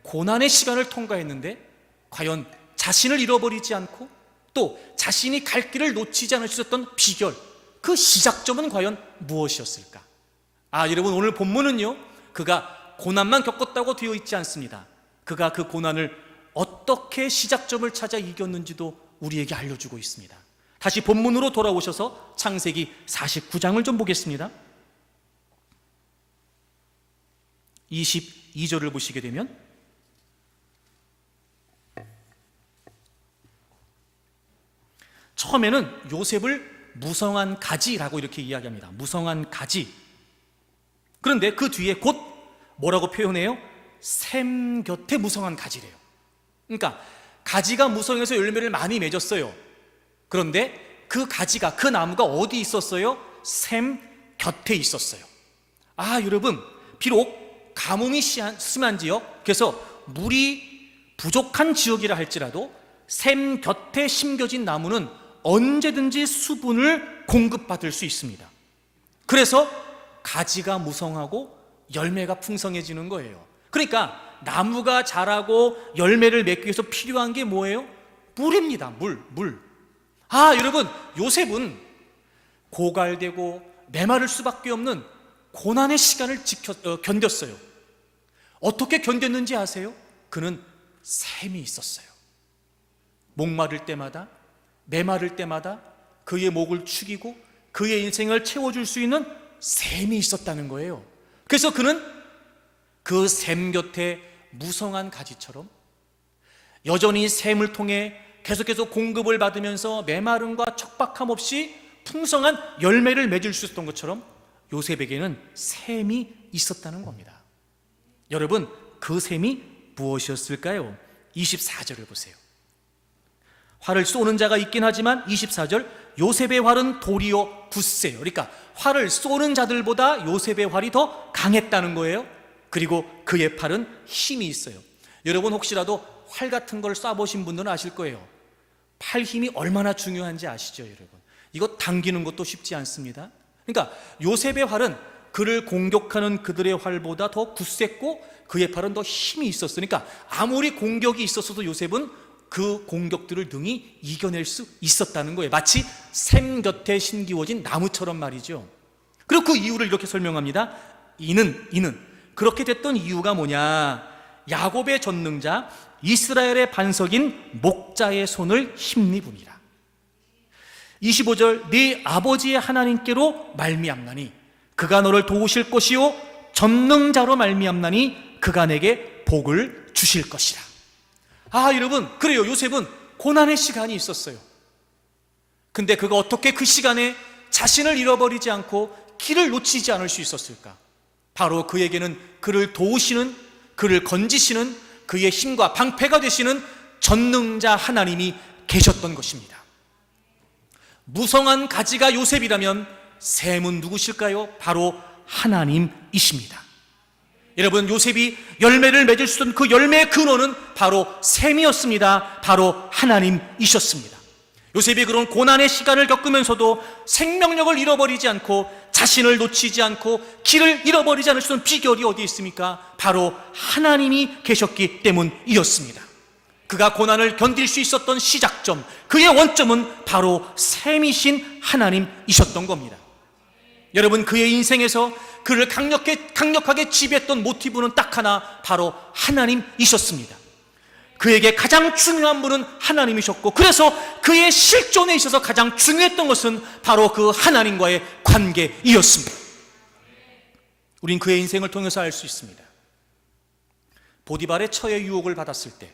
[SPEAKER 1] 고난의 시간을 통과했는데 과연 자신을 잃어버리지 않고 또 자신이 갈 길을 놓치지 않을 수 있었던 비결, 그 시작점은 과연 무엇이었을까? 여러분, 오늘 본문은요, 그가 고난만 겪었다고 되어 있지 않습니다. 그가 그 고난을 어떻게 시작점을 찾아 이겼는지도 우리에게 알려주고 있습니다. 다시 본문으로 돌아오셔서 창세기 49장을 좀 보겠습니다. 22절을 보시게 되면 처음에는 요셉을 무성한 가지라고 이렇게 이야기합니다. 무성한 가지. 그런데 그 뒤에 곧 뭐라고 표현해요? 샘 곁에 무성한 가지래요. 그러니까 가지가 무성해서 열매를 많이 맺었어요. 그런데 그 가지가, 그 나무가 어디 있었어요? 샘 곁에 있었어요. 여러분, 비록 가뭄이 심한 지역, 그래서 물이 부족한 지역이라 할지라도 샘 곁에 심겨진 나무는 언제든지 수분을 공급받을 수 있습니다. 그래서 가지가 무성하고 열매가 풍성해지는 거예요. 그러니까 나무가 자라고 열매를 맺기 위해서 필요한 게 뭐예요? 물입니다. 물. 여러분, 요셉은 고갈되고 메마를 수밖에 없는 고난의 시간을 견뎠어요. 어떻게 견뎠는지 아세요? 그는 샘이 있었어요. 목마를 때마다, 메마를 때마다 그의 목을 축이고 그의 인생을 채워줄 수 있는 샘이 있었다는 거예요. 그래서 그는 그 샘 곁에 무성한 가지처럼 여전히 샘을 통해 계속해서 공급을 받으면서 메마름과 척박함 없이 풍성한 열매를 맺을 수 있었던 것처럼 요셉에게는 샘이 있었다는 겁니다. 여러분, 그 샘이 무엇이었을까요? 24절을 보세요. 활을 쏘는 자가 있긴 하지만 24절, 요셉의 활은 도리어 굳세요. 그러니까 활을 쏘는 자들보다 요셉의 활이 더 강했다는 거예요. 그리고 그의 팔은 힘이 있어요. 여러분, 혹시라도 활 같은 걸 쏴보신 분들은 아실 거예요. 팔 힘이 얼마나 중요한지 아시죠, 여러분? 이거 당기는 것도 쉽지 않습니다. 그러니까 요셉의 활은 그를 공격하는 그들의 활보다 더 굳셌고 그의 팔은 더 힘이 있었으니까 아무리 공격이 있었어도 요셉은 그 공격들을 능히 이겨낼 수 있었다는 거예요. 마치 샘 곁에 심기워진 나무처럼 말이죠. 그리고 그 이유를 이렇게 설명합니다. 이는 그렇게 됐던 이유가 뭐냐? 야곱의 전능자 이스라엘의 반석인 목자의 손을 힘입으니라. 25절, 네 아버지의 하나님께로 말미암나니 그가 너를 도우실 것이요 전능자로 말미암나니 그가 내게 복을 주실 것이라. 여러분, 그래요. 요셉은 고난의 시간이 있었어요. 근데 그가 어떻게 그 시간에 자신을 잃어버리지 않고 길을 놓치지 않을 수 있었을까? 바로 그에게는 그를 도우시는, 그를 건지시는, 그의 힘과 방패가 되시는 전능자 하나님이 계셨던 것입니다. 무성한 가지가 요셉이라면 샘은 누구실까요? 바로 하나님이십니다. 여러분, 요셉이 열매를 맺을 수 있던 그 열매의 근원은 바로 샘이었습니다. 바로 하나님이셨습니다. 요셉이 그런 고난의 시간을 겪으면서도 생명력을 잃어버리지 않고 자신을 놓치지 않고 길을 잃어버리지 않을 수 있는 비결이 어디에 있습니까? 바로 하나님이 계셨기 때문이었습니다. 그가 고난을 견딜 수 있었던 시작점, 그의 원점은 바로 샘이신 하나님이셨던 겁니다. 여러분, 그의 인생에서 그를 강력하게 지배했던 모티브는 딱 하나, 바로 하나님이셨습니다. 그에게 가장 중요한 분은 하나님이셨고, 그래서 그의 실존에 있어서 가장 중요했던 것은 바로 그 하나님과의 관계이었습니다. 우린 그의 인생을 통해서 알 수 있습니다. 보디발의 처의 유혹을 받았을 때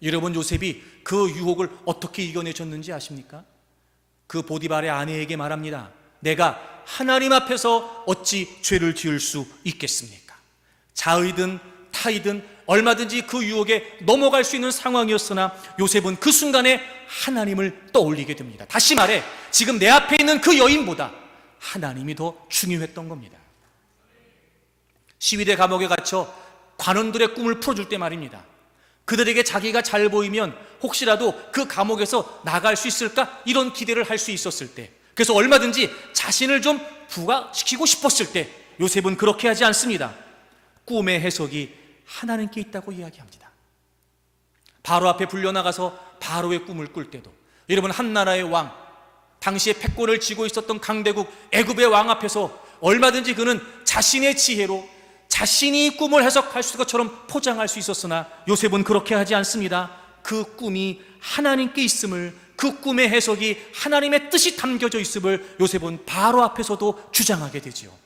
[SPEAKER 1] 여러분, 요셉이 그 유혹을 어떻게 이겨내셨는지 아십니까? 그 보디발의 아내에게 말합니다. 내가 하나님 앞에서 어찌 죄를 지을 수 있겠습니까? 자의든 타이든 얼마든지 그 유혹에 넘어갈 수 있는 상황이었으나 요셉은 그 순간에 하나님을 떠올리게 됩니다. 다시 말해, 지금 내 앞에 있는 그 여인보다 하나님이 더 중요했던 겁니다. 시위대 감옥에 갇혀 관원들의 꿈을 풀어줄 때 말입니다. 그들에게 자기가 잘 보이면 혹시라도 그 감옥에서 나갈 수 있을까? 이런 기대를 할 수 있었을 때, 그래서 얼마든지 자신을 좀 부각시키고 싶었을 때 요셉은 그렇게 하지 않습니다. 꿈의 해석이 하나님께 있다고 이야기합니다. 바로 앞에 불려나가서 바로의 꿈을 꿀 때도, 여러분, 한 나라의 왕, 당시에 패권을 쥐고 있었던 강대국 애굽의 왕 앞에서 얼마든지 그는 자신의 지혜로 자신이 꿈을 해석할 수 있는 것처럼 포장할 수 있었으나 요셉은 그렇게 하지 않습니다. 그 꿈이 하나님께 있음을, 그 꿈의 해석이 하나님의 뜻이 담겨져 있음을 요셉은 바로 앞에서도 주장하게 되지요.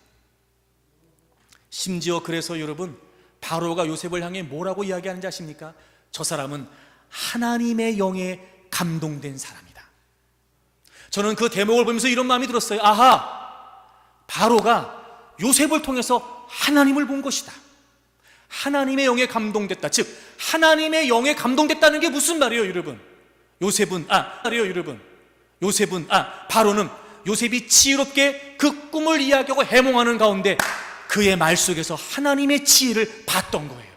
[SPEAKER 1] 심지어 그래서 여러분, 바로가 요셉을 향해 뭐라고 이야기하는지 아십니까? 저 사람은 하나님의 영에 감동된 사람이다. 저는 그 대목을 보면서 이런 마음이 들었어요. 아하, 바로가 요셉을 통해서 하나님을 본 것이다. 하나님의 영에 감동됐다. 즉 하나님의 영에 감동됐다는 게 무슨 말이에요, 여러분? 바로는 요셉이 지혜롭게 그 꿈을 이야기하고 해몽하는 가운데 그의 말 속에서 하나님의 지혜를 봤던 거예요.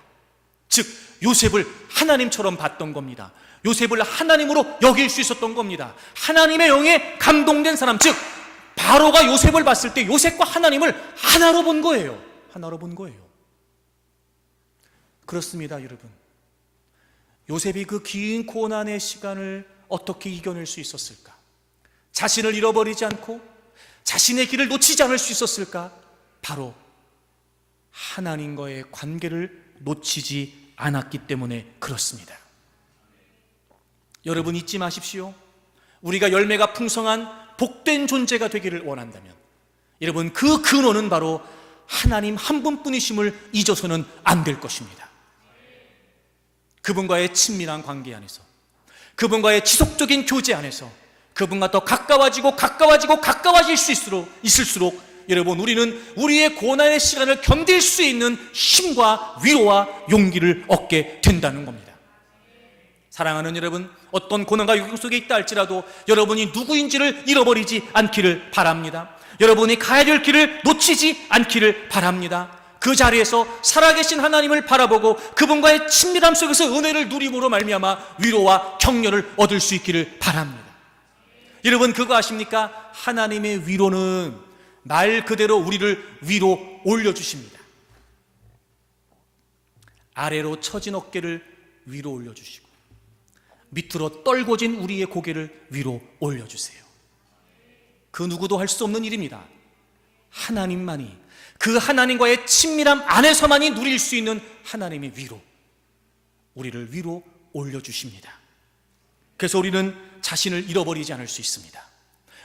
[SPEAKER 1] 즉 요셉을 하나님처럼 봤던 겁니다. 요셉을 하나님으로 여길 수 있었던 겁니다. 하나님의 영에 감동된 사람, 즉 바로가 요셉을 봤을 때 요셉과 하나님을 하나로 본 거예요. 하나로 본 거예요. 그렇습니다, 여러분. 요셉이 그 긴 고난의 시간을 어떻게 이겨낼 수 있었을까? 자신을 잃어버리지 않고 자신의 길을 놓치지 않을 수 있었을까? 바로 하나님과의 관계를 놓치지 않았기 때문에 그렇습니다. 여러분 잊지 마십시오. 우리가 열매가 풍성한 복된 존재가 되기를 원한다면 여러분 그 근원은 바로 하나님 한 분뿐이심을 잊어서는 안 될 것입니다. 그분과의 친밀한 관계 안에서, 그분과의 지속적인 교제 안에서 그분과 더 가까워질 수 있을수록 여러분 우리는 우리의 고난의 시간을 견딜 수 있는 힘과 위로와 용기를 얻게 된다는 겁니다. 사랑하는 여러분, 어떤 고난과 욕구 속에 있다 할지라도 여러분이 누구인지를 잃어버리지 않기를 바랍니다. 여러분이 가야 될 길을 놓치지 않기를 바랍니다. 그 자리에서 살아계신 하나님을 바라보고 그분과의 친밀함 속에서 은혜를 누림으로 말미암아 위로와 격려를 얻을 수 있기를 바랍니다. 여러분 그거 아십니까? 하나님의 위로는 말 그대로 우리를 위로 올려주십니다. 아래로 처진 어깨를 위로 올려주시고 밑으로 떨궈진 우리의 고개를 위로 올려주세요. 그 누구도 할 수 없는 일입니다. 하나님만이, 그 하나님과의 친밀함 안에서만이 누릴 수 있는 하나님의 위로, 우리를 위로 올려주십니다. 그래서 우리는 자신을 잃어버리지 않을 수 있습니다.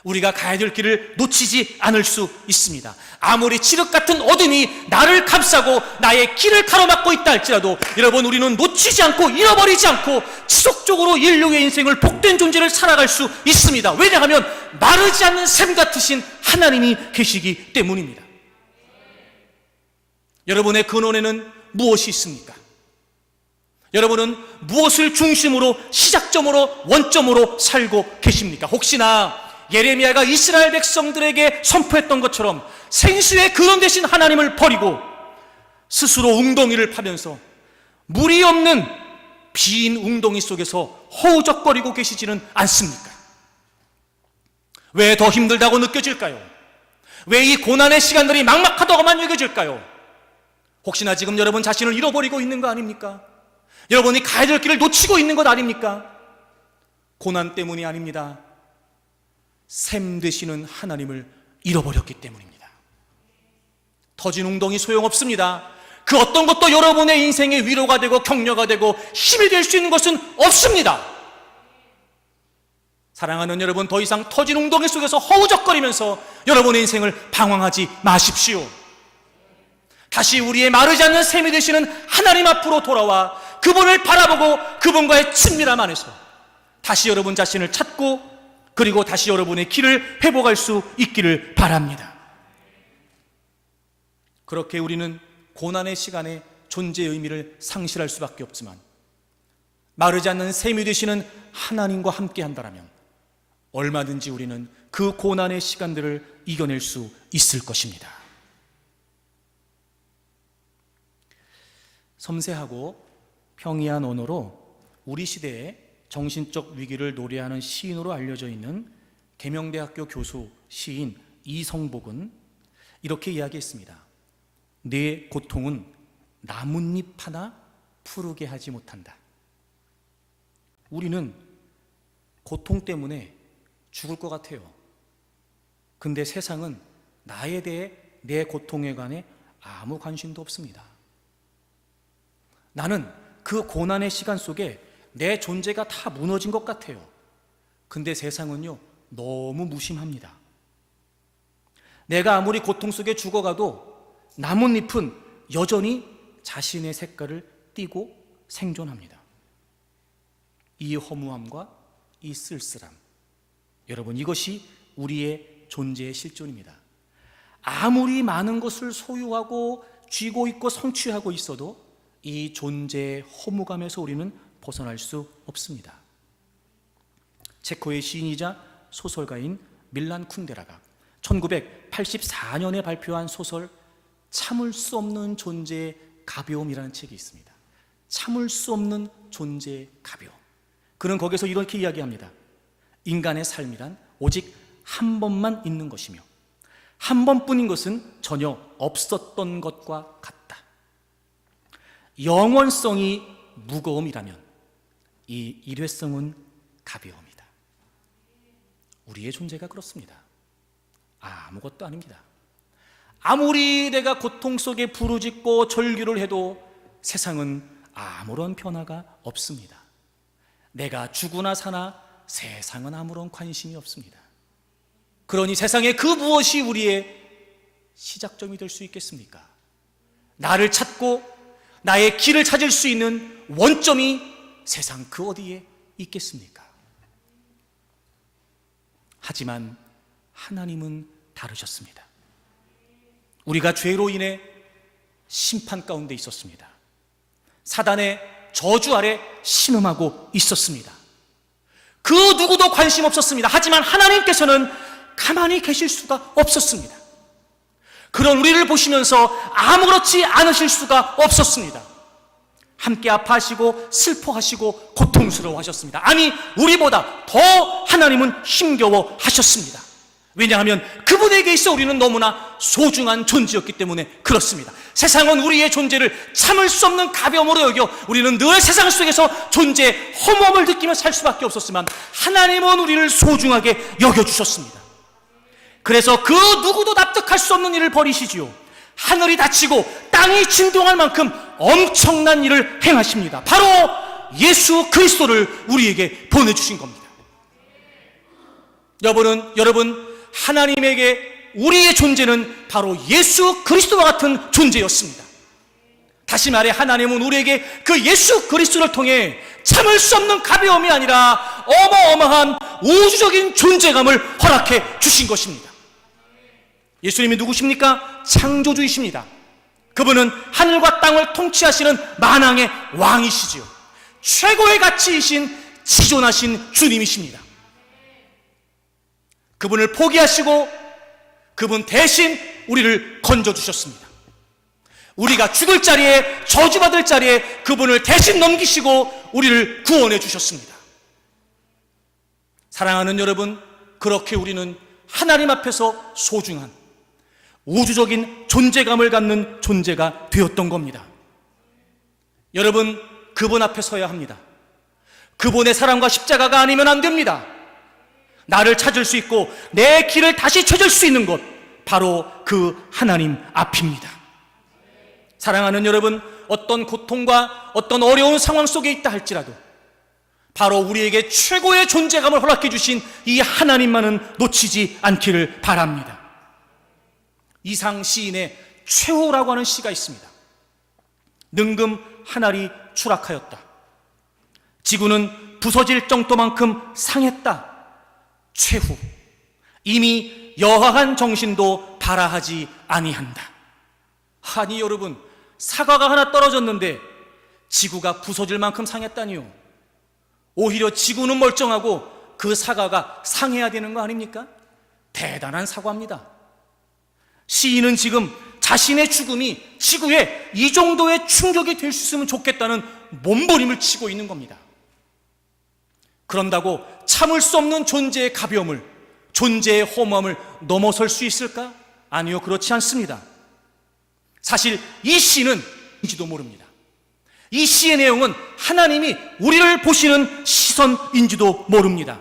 [SPEAKER 1] 우리가 가야 될 길을 놓치지 않을 수 있습니다. 아무리 칠흑 같은 어둠이 나를 감싸고 나의 길을 가로막고 있다 할지라도 여러분 우리는 놓치지 않고 잃어버리지 않고 지속적으로 인류의 인생을 복된 존재를 살아갈 수 있습니다. 왜냐하면 마르지 않는 샘 같으신 하나님이 계시기 때문입니다. 여러분의 근원에는 무엇이 있습니까? 여러분은 무엇을 중심으로, 시작점으로, 원점으로 살고 계십니까? 혹시나 예레미야가 이스라엘 백성들에게 선포했던 것처럼 생수의 근원 되신 하나님을 버리고 스스로 웅덩이를 파면서 물이 없는 빈 웅덩이 속에서 허우적거리고 계시지는 않습니까? 왜 더 힘들다고 느껴질까요? 왜 이 고난의 시간들이 막막하다고만 여겨질까요? 혹시나 지금 여러분 자신을 잃어버리고 있는 거 아닙니까? 여러분이 가야 될 길을 놓치고 있는 것 아닙니까? 고난 때문이 아닙니다. 샘 되시는 하나님을 잃어버렸기 때문입니다. 터진 웅덩이 소용없습니다. 그 어떤 것도 여러분의 인생의 위로가 되고 격려가 되고 힘이 될 수 있는 것은 없습니다. 사랑하는 여러분, 더 이상 터진 웅덩이 속에서 허우적거리면서 여러분의 인생을 방황하지 마십시오. 다시 우리의 마르지 않는 샘이 되시는 하나님 앞으로 돌아와 그분을 바라보고 그분과의 친밀함 안에서 다시 여러분 자신을 찾고 그리고 다시 여러분의 길을 회복할 수 있기를 바랍니다. 그렇게 우리는 고난의 시간에 존재의 의미를 상실할 수밖에 없지만 마르지 않는 샘이 되시는 하나님과 함께 한다면 얼마든지 우리는 그 고난의 시간들을 이겨낼 수 있을 것입니다. 섬세하고 평이한 언어로 우리 시대의 정신적 위기를 노래하는 시인으로 알려져 있는 계명대학교 교수 시인 이성복은 이렇게 이야기했습니다. 내 고통은 나뭇잎 하나 푸르게 하지 못한다. 우리는 고통 때문에 죽을 것 같아요. 근데 세상은 나에 대해, 내 고통에 관해 아무 관심도 없습니다. 나는 그 고난의 시간 속에 내 존재가 다 무너진 것 같아요. 근데 세상은요, 너무 무심합니다. 내가 아무리 고통 속에 죽어가도 나뭇잎은 여전히 자신의 색깔을 띠고 생존합니다. 이 허무함과 이 쓸쓸함, 여러분, 이것이 우리의 존재의 실존입니다. 아무리 많은 것을 소유하고 쥐고 있고 성취하고 있어도 이 존재의 허무감에서 우리는 벗어날 수 없습니다. 체코의 시인이자 소설가인 밀란 쿤데라가 1984년에 발표한 소설 참을 수 없는 존재의 가벼움이라는 책이 있습니다. 참을 수 없는 존재의 가벼움. 그는 거기서 이렇게 이야기합니다. 인간의 삶이란 오직 한 번만 있는 것이며 한 번뿐인 것은 전혀 없었던 것과 같다. 영원성이 무거움이라면 이 일회성은 가벼움이다. 우리의 존재가 그렇습니다. 아무것도 아닙니다. 아무리 내가 고통 속에 부르짖고 절규를 해도 세상은 아무런 변화가 없습니다. 내가 죽으나 사나 세상은 아무런 관심이 없습니다. 그러니 세상에 그 무엇이 우리의 시작점이 될 수 있겠습니까? 나를 찾고 나의 길을 찾을 수 있는 원점이 세상 그 어디에 있겠습니까? 하지만 하나님은 다르셨습니다. 우리가 죄로 인해 심판 가운데 있었습니다. 사단의 저주 아래 신음하고 있었습니다. 그 누구도 관심 없었습니다. 하지만 하나님께서는 가만히 계실 수가 없었습니다. 그런 우리를 보시면서 아무렇지 않으실 수가 없었습니다. 함께 아파하시고 슬퍼하시고 고통스러워하셨습니다. 아니, 우리보다 더 하나님은 힘겨워하셨습니다. 왜냐하면 그분에게 있어 우리는 너무나 소중한 존재였기 때문에 그렇습니다. 세상은 우리의 존재를 참을 수 없는 가벼움으로 여겨 우리는 늘 세상 속에서 존재의 허무함을 느끼며 살 수밖에 없었지만 하나님은 우리를 소중하게 여겨주셨습니다. 그래서 그 누구도 납득할 수 없는 일을 벌이시지요. 하늘이 닫히고 땅이 진동할 만큼 엄청난 일을 행하십니다. 바로 예수 그리스도를 우리에게 보내주신 겁니다. 여러분, 하나님에게 우리의 존재는 바로 예수 그리스도와 같은 존재였습니다. 다시 말해 하나님은 우리에게 그 예수 그리스도를 통해 참을 수 없는 가벼움이 아니라 어마어마한 우주적인 존재감을 허락해 주신 것입니다. 예수님이 누구십니까? 창조주이십니다. 그분은 하늘과 땅을 통치하시는 만왕의 왕이시지요. 최고의 가치이신 지존하신 주님이십니다. 그분을 포기하시고 그분 대신 우리를 건져주셨습니다. 우리가 죽을 자리에, 저주받을 자리에 그분을 대신 넘기시고 우리를 구원해 주셨습니다. 사랑하는 여러분, 그렇게 우리는 하나님 앞에서 소중한 우주적인 존재감을 갖는 존재가 되었던 겁니다. 여러분, 그분 앞에 서야 합니다. 그분의 사랑과 십자가가 아니면 안 됩니다. 나를 찾을 수 있고 내 길을 다시 찾을 수 있는 곳, 바로 그 하나님 앞입니다. 사랑하는 여러분, 어떤 고통과 어떤 어려운 상황 속에 있다 할지라도 바로 우리에게 최고의 존재감을 허락해 주신 이 하나님만은 놓치지 않기를 바랍니다. 이상 시인의 최후라고 하는 시가 있습니다. 능금 한 알이 추락하였다. 지구는 부서질 정도만큼 상했다. 최후. 이미 여하한 정신도 발아하지 아니한다. 아니 여러분, 사과가 하나 떨어졌는데 지구가 부서질 만큼 상했다니요. 오히려 지구는 멀쩡하고 그 사과가 상해야 되는 거 아닙니까? 대단한 사과입니다. 시인은 지금 자신의 죽음이 지구에 이 정도의 충격이 될 수 있으면 좋겠다는 몸부림을 치고 있는 겁니다. 그런다고 참을 수 없는 존재의 가벼움을, 존재의 허무함을 넘어설 수 있을까? 아니요, 그렇지 않습니다. 사실 이 시는 인지도 모릅니다. 이 시의 내용은 하나님이 우리를 보시는 시선인지도 모릅니다.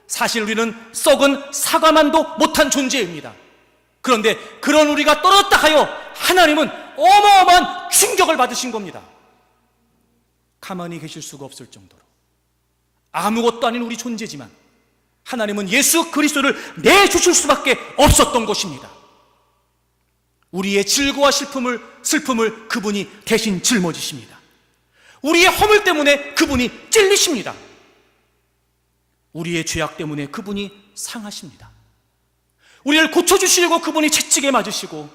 [SPEAKER 1] 사실 우리는 썩은 사과만도 못한 존재입니다. 그런데 그런 우리가 떨어졌다 하여 하나님은 어마어마한 충격을 받으신 겁니다. 가만히 계실 수가 없을 정도로 아무것도 아닌 우리 존재지만 하나님은 예수 그리스도를 내주실 수밖에 없었던 것입니다. 우리의 질고와 슬픔을 그분이 대신 짊어지십니다. 우리의 허물 때문에 그분이 찔리십니다. 우리의 죄악 때문에 그분이 상하십니다. 우리를 고쳐주시려고 그분이 채찍에 맞으시고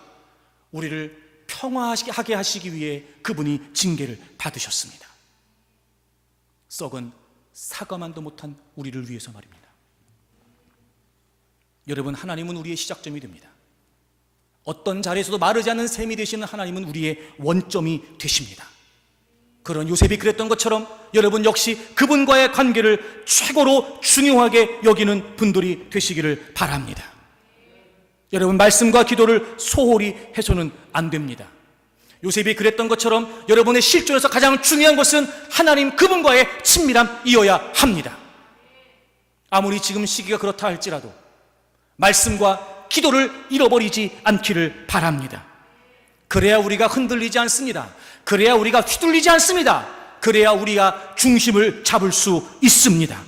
[SPEAKER 1] 우리를 평화하게 하시기 위해 그분이 징계를 받으셨습니다. 썩은 사과만도 못한 우리를 위해서 말입니다. 여러분, 하나님은 우리의 시작점이 됩니다. 어떤 자리에서도 마르지 않는 샘이 되시는 하나님은 우리의 원점이 되십니다. 그런 요셉이 그랬던 것처럼 여러분 역시 그분과의 관계를 최고로 중요하게 여기는 분들이 되시기를 바랍니다. 여러분, 말씀과 기도를 소홀히 해서는 안 됩니다. 요셉이 그랬던 것처럼 여러분의 실존에서 가장 중요한 것은 하나님 그분과의 친밀함이어야 합니다. 아무리 지금 시기가 그렇다 할지라도 말씀과 기도를 잃어버리지 않기를 바랍니다. 그래야 우리가 흔들리지 않습니다. 그래야 우리가 휘둘리지 않습니다. 그래야 우리가 중심을 잡을 수 있습니다.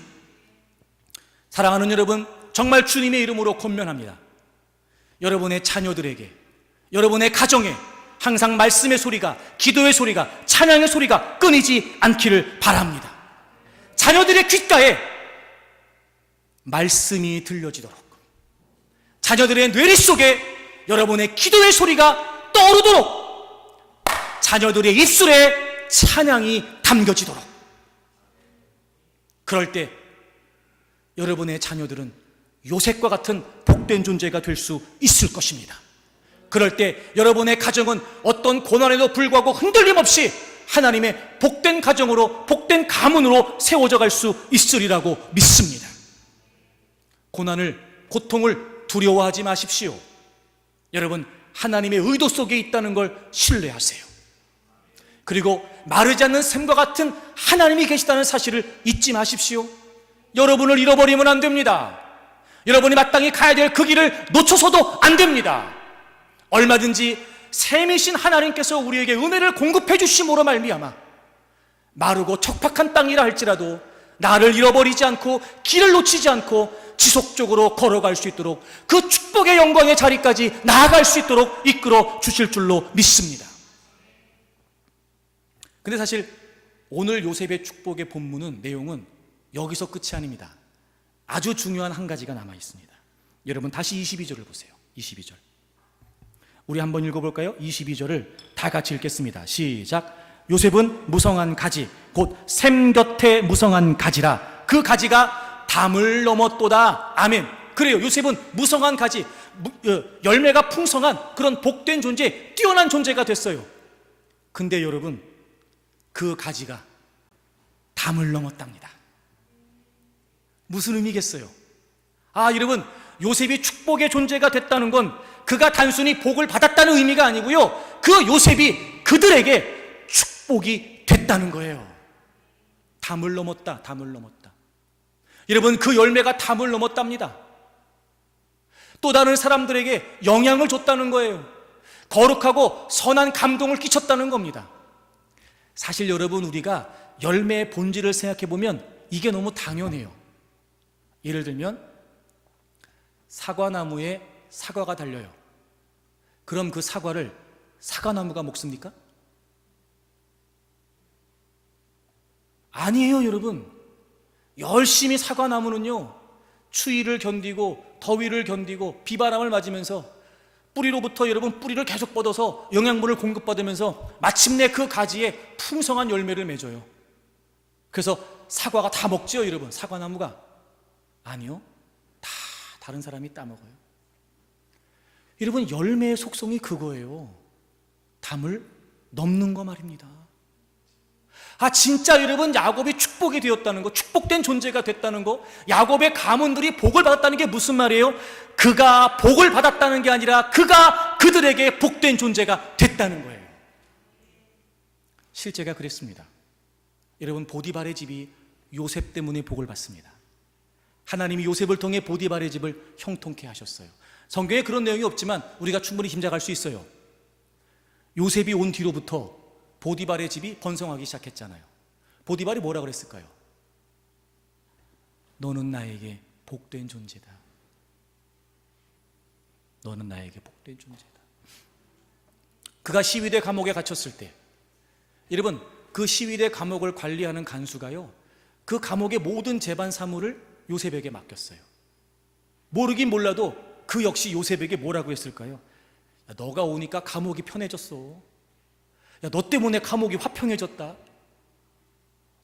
[SPEAKER 1] 사랑하는 여러분, 정말 주님의 이름으로 권면합니다. 여러분의 자녀들에게, 여러분의 가정에 항상 말씀의 소리가, 기도의 소리가, 찬양의 소리가 끊이지 않기를 바랍니다. 자녀들의 귓가에 말씀이 들려지도록, 자녀들의 뇌리 속에 여러분의 기도의 소리가 떠오르도록, 자녀들의 입술에 찬양이 담겨지도록, 그럴 때 여러분의 자녀들은 요셉과 같은 복된 존재가 될 수 있을 것입니다. 그럴 때 여러분의 가정은 어떤 고난에도 불구하고 흔들림 없이 하나님의 복된 가정으로, 복된 가문으로 세워져 갈 수 있으리라고 믿습니다. 고통을 두려워하지 마십시오. 여러분, 하나님의 의도 속에 있다는 걸 신뢰하세요. 그리고 마르지 않는 샘과 같은 하나님이 계시다는 사실을 잊지 마십시오. 여러분을 잃어버리면 안 됩니다. 여러분이 마땅히 가야 될 그 길을 놓쳐서도 안 됩니다. 얼마든지 샘이신 하나님께서 우리에게 은혜를 공급해 주심으로 말미암아 마르고 척박한 땅이라 할지라도 나를 잃어버리지 않고 길을 놓치지 않고 지속적으로 걸어갈 수 있도록, 그 축복의 영광의 자리까지 나아갈 수 있도록 이끌어 주실 줄로 믿습니다. 근데 사실 오늘 요셉의 축복의 본문은, 내용은 여기서 끝이 아닙니다. 아주 중요한 한 가지가 남아 있습니다. 여러분, 다시 22절을 보세요. 22절. 우리 한번 읽어볼까요? 22절을 다 같이 읽겠습니다. 시작. 요셉은 무성한 가지, 곧 샘 곁에 무성한 가지라. 그 가지가 담을 넘었도다. 아멘. 그래요. 요셉은 무성한 가지, 열매가 풍성한 그런 복된 존재, 뛰어난 존재가 됐어요. 근데 여러분, 그 가지가 담을 넘었답니다. 무슨 의미겠어요? 여러분, 요셉이 축복의 존재가 됐다는 건 그가 단순히 복을 받았다는 의미가 아니고요, 그 요셉이 그들에게 축복이 됐다는 거예요. 담을 넘었다, 담을 넘었다. 여러분, 그 열매가 담을 넘었답니다. 또 다른 사람들에게 영향을 줬다는 거예요. 거룩하고 선한 감동을 끼쳤다는 겁니다. 사실 여러분, 우리가 열매의 본질을 생각해 보면 이게 너무 당연해요. 예를 들면 사과나무에 사과가 달려요. 그럼 그 사과를 사과나무가 먹습니까? 아니에요, 여러분. 열심히 사과나무는요, 추위를 견디고 더위를 견디고 비바람을 맞으면서 뿌리로부터 여러분 뿌리를 계속 뻗어서 영양분을 공급받으면서 마침내 그 가지에 풍성한 열매를 맺어요. 그래서 사과가 다 먹죠, 여러분. 사과나무가. 아니요, 다 다른 사람이 따먹어요. 여러분, 열매의 속성이 그거예요. 담을 넘는 거 말입니다. 진짜 여러분, 야곱이 축복이 되었다는 거, 축복된 존재가 됐다는 거, 야곱의 가문들이 복을 받았다는 게 무슨 말이에요? 그가 복을 받았다는 게 아니라 그가 그들에게 복된 존재가 됐다는 거예요. 실제가 그랬습니다. 여러분, 보디발의 집이 요셉 때문에 복을 받습니다. 하나님이 요셉을 통해 보디발의 집을 형통케 하셨어요. 성경에 그런 내용이 없지만 우리가 충분히 짐작할 수 있어요. 요셉이 온 뒤로부터 보디발의 집이 번성하기 시작했잖아요. 보디발이 뭐라 그랬을까요? 너는 나에게 복된 존재다. 너는 나에게 복된 존재다. 그가 시위대 감옥에 갇혔을 때, 여러분, 그 시위대 감옥을 관리하는 간수가요, 그 감옥의 모든 재반 사물을 요셉에게 맡겼어요. 모르긴 몰라도 그 역시 요셉에게 뭐라고 했을까요? 야, 너가 오니까 감옥이 편해졌어. 야, 너 때문에 감옥이 화평해졌다.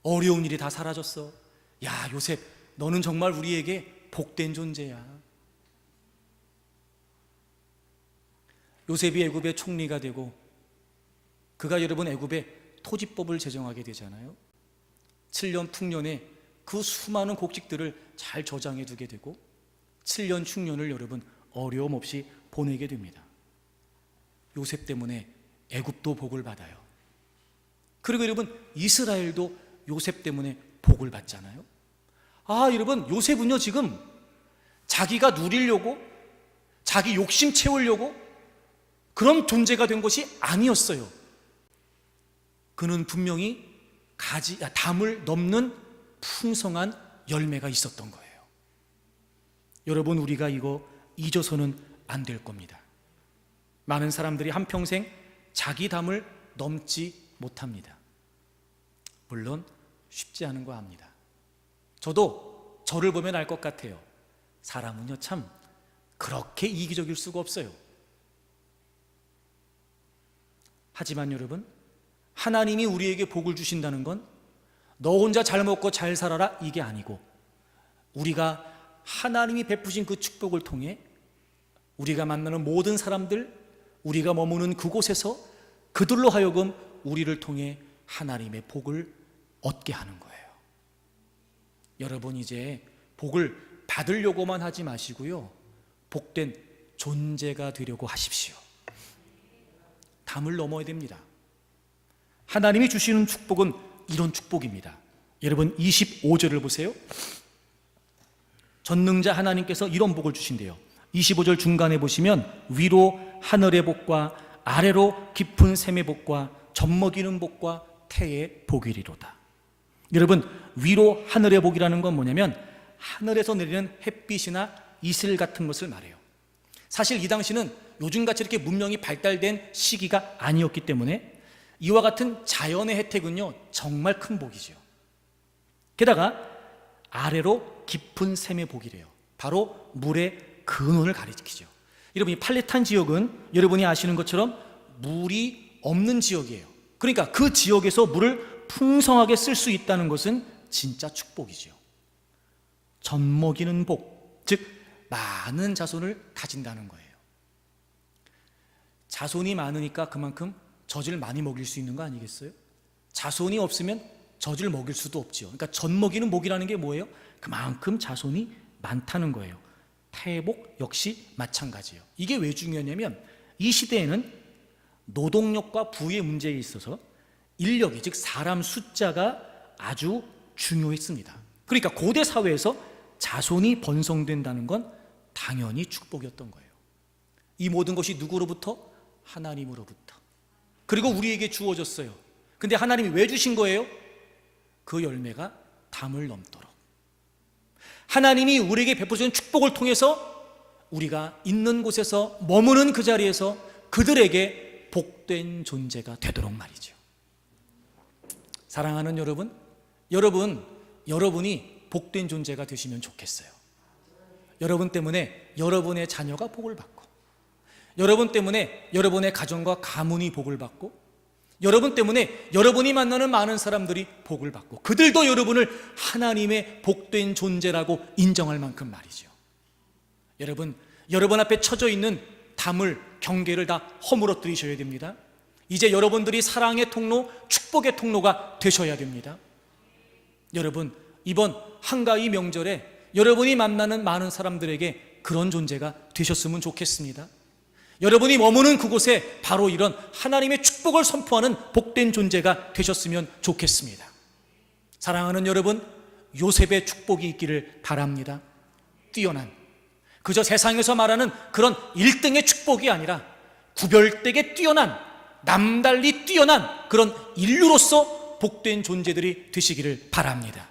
[SPEAKER 1] 어려운 일이 다 사라졌어. 야, 요셉, 너는 정말 우리에게 복된 존재야. 요셉이 애굽의 총리가 되고 그가 여러분 애굽의 토지법을 제정하게 되잖아요. 7년 풍년에 그 수많은 곡식들을 잘 저장해 두게 되고 7년 충년을 여러분 어려움 없이 보내게 됩니다. 요셉 때문에 애굽도 복을 받아요. 그리고 여러분 이스라엘도 요셉 때문에 복을 받잖아요. 여러분 요셉은요 지금 자기가 누리려고 자기 욕심 채우려고 그런 존재가 된 것이 아니었어요. 그는 분명히 담을 넘는 풍성한 열매가 있었던 거예요. 여러분 우리가 이거 잊어서는 안 될 겁니다. 많은 사람들이 한평생 자기 담을 넘지 못합니다. 물론 쉽지 않은 거 압니다. 저도 저를 보면 알 것 같아요. 사람은요 참 그렇게 이기적일 수가 없어요. 하지만 여러분 하나님이 우리에게 복을 주신다는 건 너 혼자 잘 먹고 잘 살아라 이게 아니고 우리가 하나님이 베푸신 그 축복을 통해 우리가 만나는 모든 사람들, 우리가 머무는 그곳에서 그들로 하여금 우리를 통해 하나님의 복을 얻게 하는 거예요. 여러분 이제 복을 받으려고만 하지 마시고요, 복된 존재가 되려고 하십시오. 담을 넘어야 됩니다. 하나님이 주시는 축복은 이런 축복입니다. 여러분 25절을 보세요. 전능자 하나님께서 이런 복을 주신대요. 25절 중간에 보시면 위로 하늘의 복과 아래로 깊은 샘의 복과 젖먹이는 복과 태의 복이리로다. 여러분 위로 하늘의 복이라는 건 뭐냐면 하늘에서 내리는 햇빛이나 이슬 같은 것을 말해요. 사실 이 당시는 요즘같이 이렇게 문명이 발달된 시기가 아니었기 때문에 이와 같은 자연의 혜택은요 정말 큰 복이죠. 게다가 아래로 깊은 샘의 복이래요. 바로 물의 근원을 가리키죠. 여러분 이 팔레타인 지역은 여러분이 아시는 것처럼 물이 없는 지역이에요. 그러니까 그 지역에서 물을 풍성하게 쓸 수 있다는 것은 진짜 축복이죠. 젖먹이는 복, 즉 많은 자손을 가진다는 거예요. 자손이 많으니까 그만큼 젖을 많이 먹일 수 있는 거 아니겠어요? 자손이 없으면 젖을 먹일 수도 없죠. 그러니까 젖먹이는 복이라는 게 뭐예요? 그만큼 자손이 많다는 거예요. 태복 역시 마찬가지예요. 이게 왜 중요하냐면 이 시대에는 노동력과 부의 문제에 있어서 인력이, 즉 사람 숫자가 아주 중요했습니다. 그러니까 고대 사회에서 자손이 번성된다는 건 당연히 축복이었던 거예요. 이 모든 것이 누구로부터? 하나님으로부터. 그리고 우리에게 주어졌어요. 근데 하나님이 왜 주신 거예요? 그 열매가 담을 넘도록. 하나님이 우리에게 베푸신 축복을 통해서 우리가 있는 곳에서 머무는 그 자리에서 그들에게 복된 존재가 되도록 말이죠. 사랑하는 여러분, 여러분이 복된 존재가 되시면 좋겠어요. 여러분 때문에 여러분의 자녀가 복을 받고, 여러분 때문에 여러분의 가정과 가문이 복을 받고, 여러분 때문에 여러분이 만나는 많은 사람들이 복을 받고, 그들도 여러분을 하나님의 복된 존재라고 인정할 만큼 말이죠. 여러분 앞에 쳐져 있는 담을, 경계를 다 허물어뜨리셔야 됩니다. 이제 여러분들이 사랑의 통로, 축복의 통로가 되셔야 됩니다. 여러분 이번 한가위 명절에 여러분이 만나는 많은 사람들에게 그런 존재가 되셨으면 좋겠습니다. 여러분이 머무는 그곳에 바로 이런 하나님의 축복을 선포하는 복된 존재가 되셨으면 좋겠습니다. 사랑하는 여러분, 요셉의 축복이 있기를 바랍니다. 뛰어난, 그저 세상에서 말하는 그런 1등의 축복이 아니라 구별되게 뛰어난, 남달리 뛰어난 그런 인류로서 복된 존재들이 되시기를 바랍니다.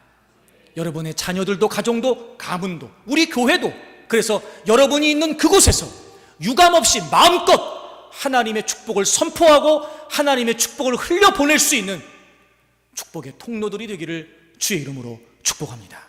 [SPEAKER 1] 여러분의 자녀들도, 가정도, 가문도, 우리 교회도, 그래서 여러분이 있는 그곳에서 유감없이 마음껏 하나님의 축복을 선포하고 하나님의 축복을 흘려보낼 수 있는 축복의 통로들이 되기를 주의 이름으로 축복합니다.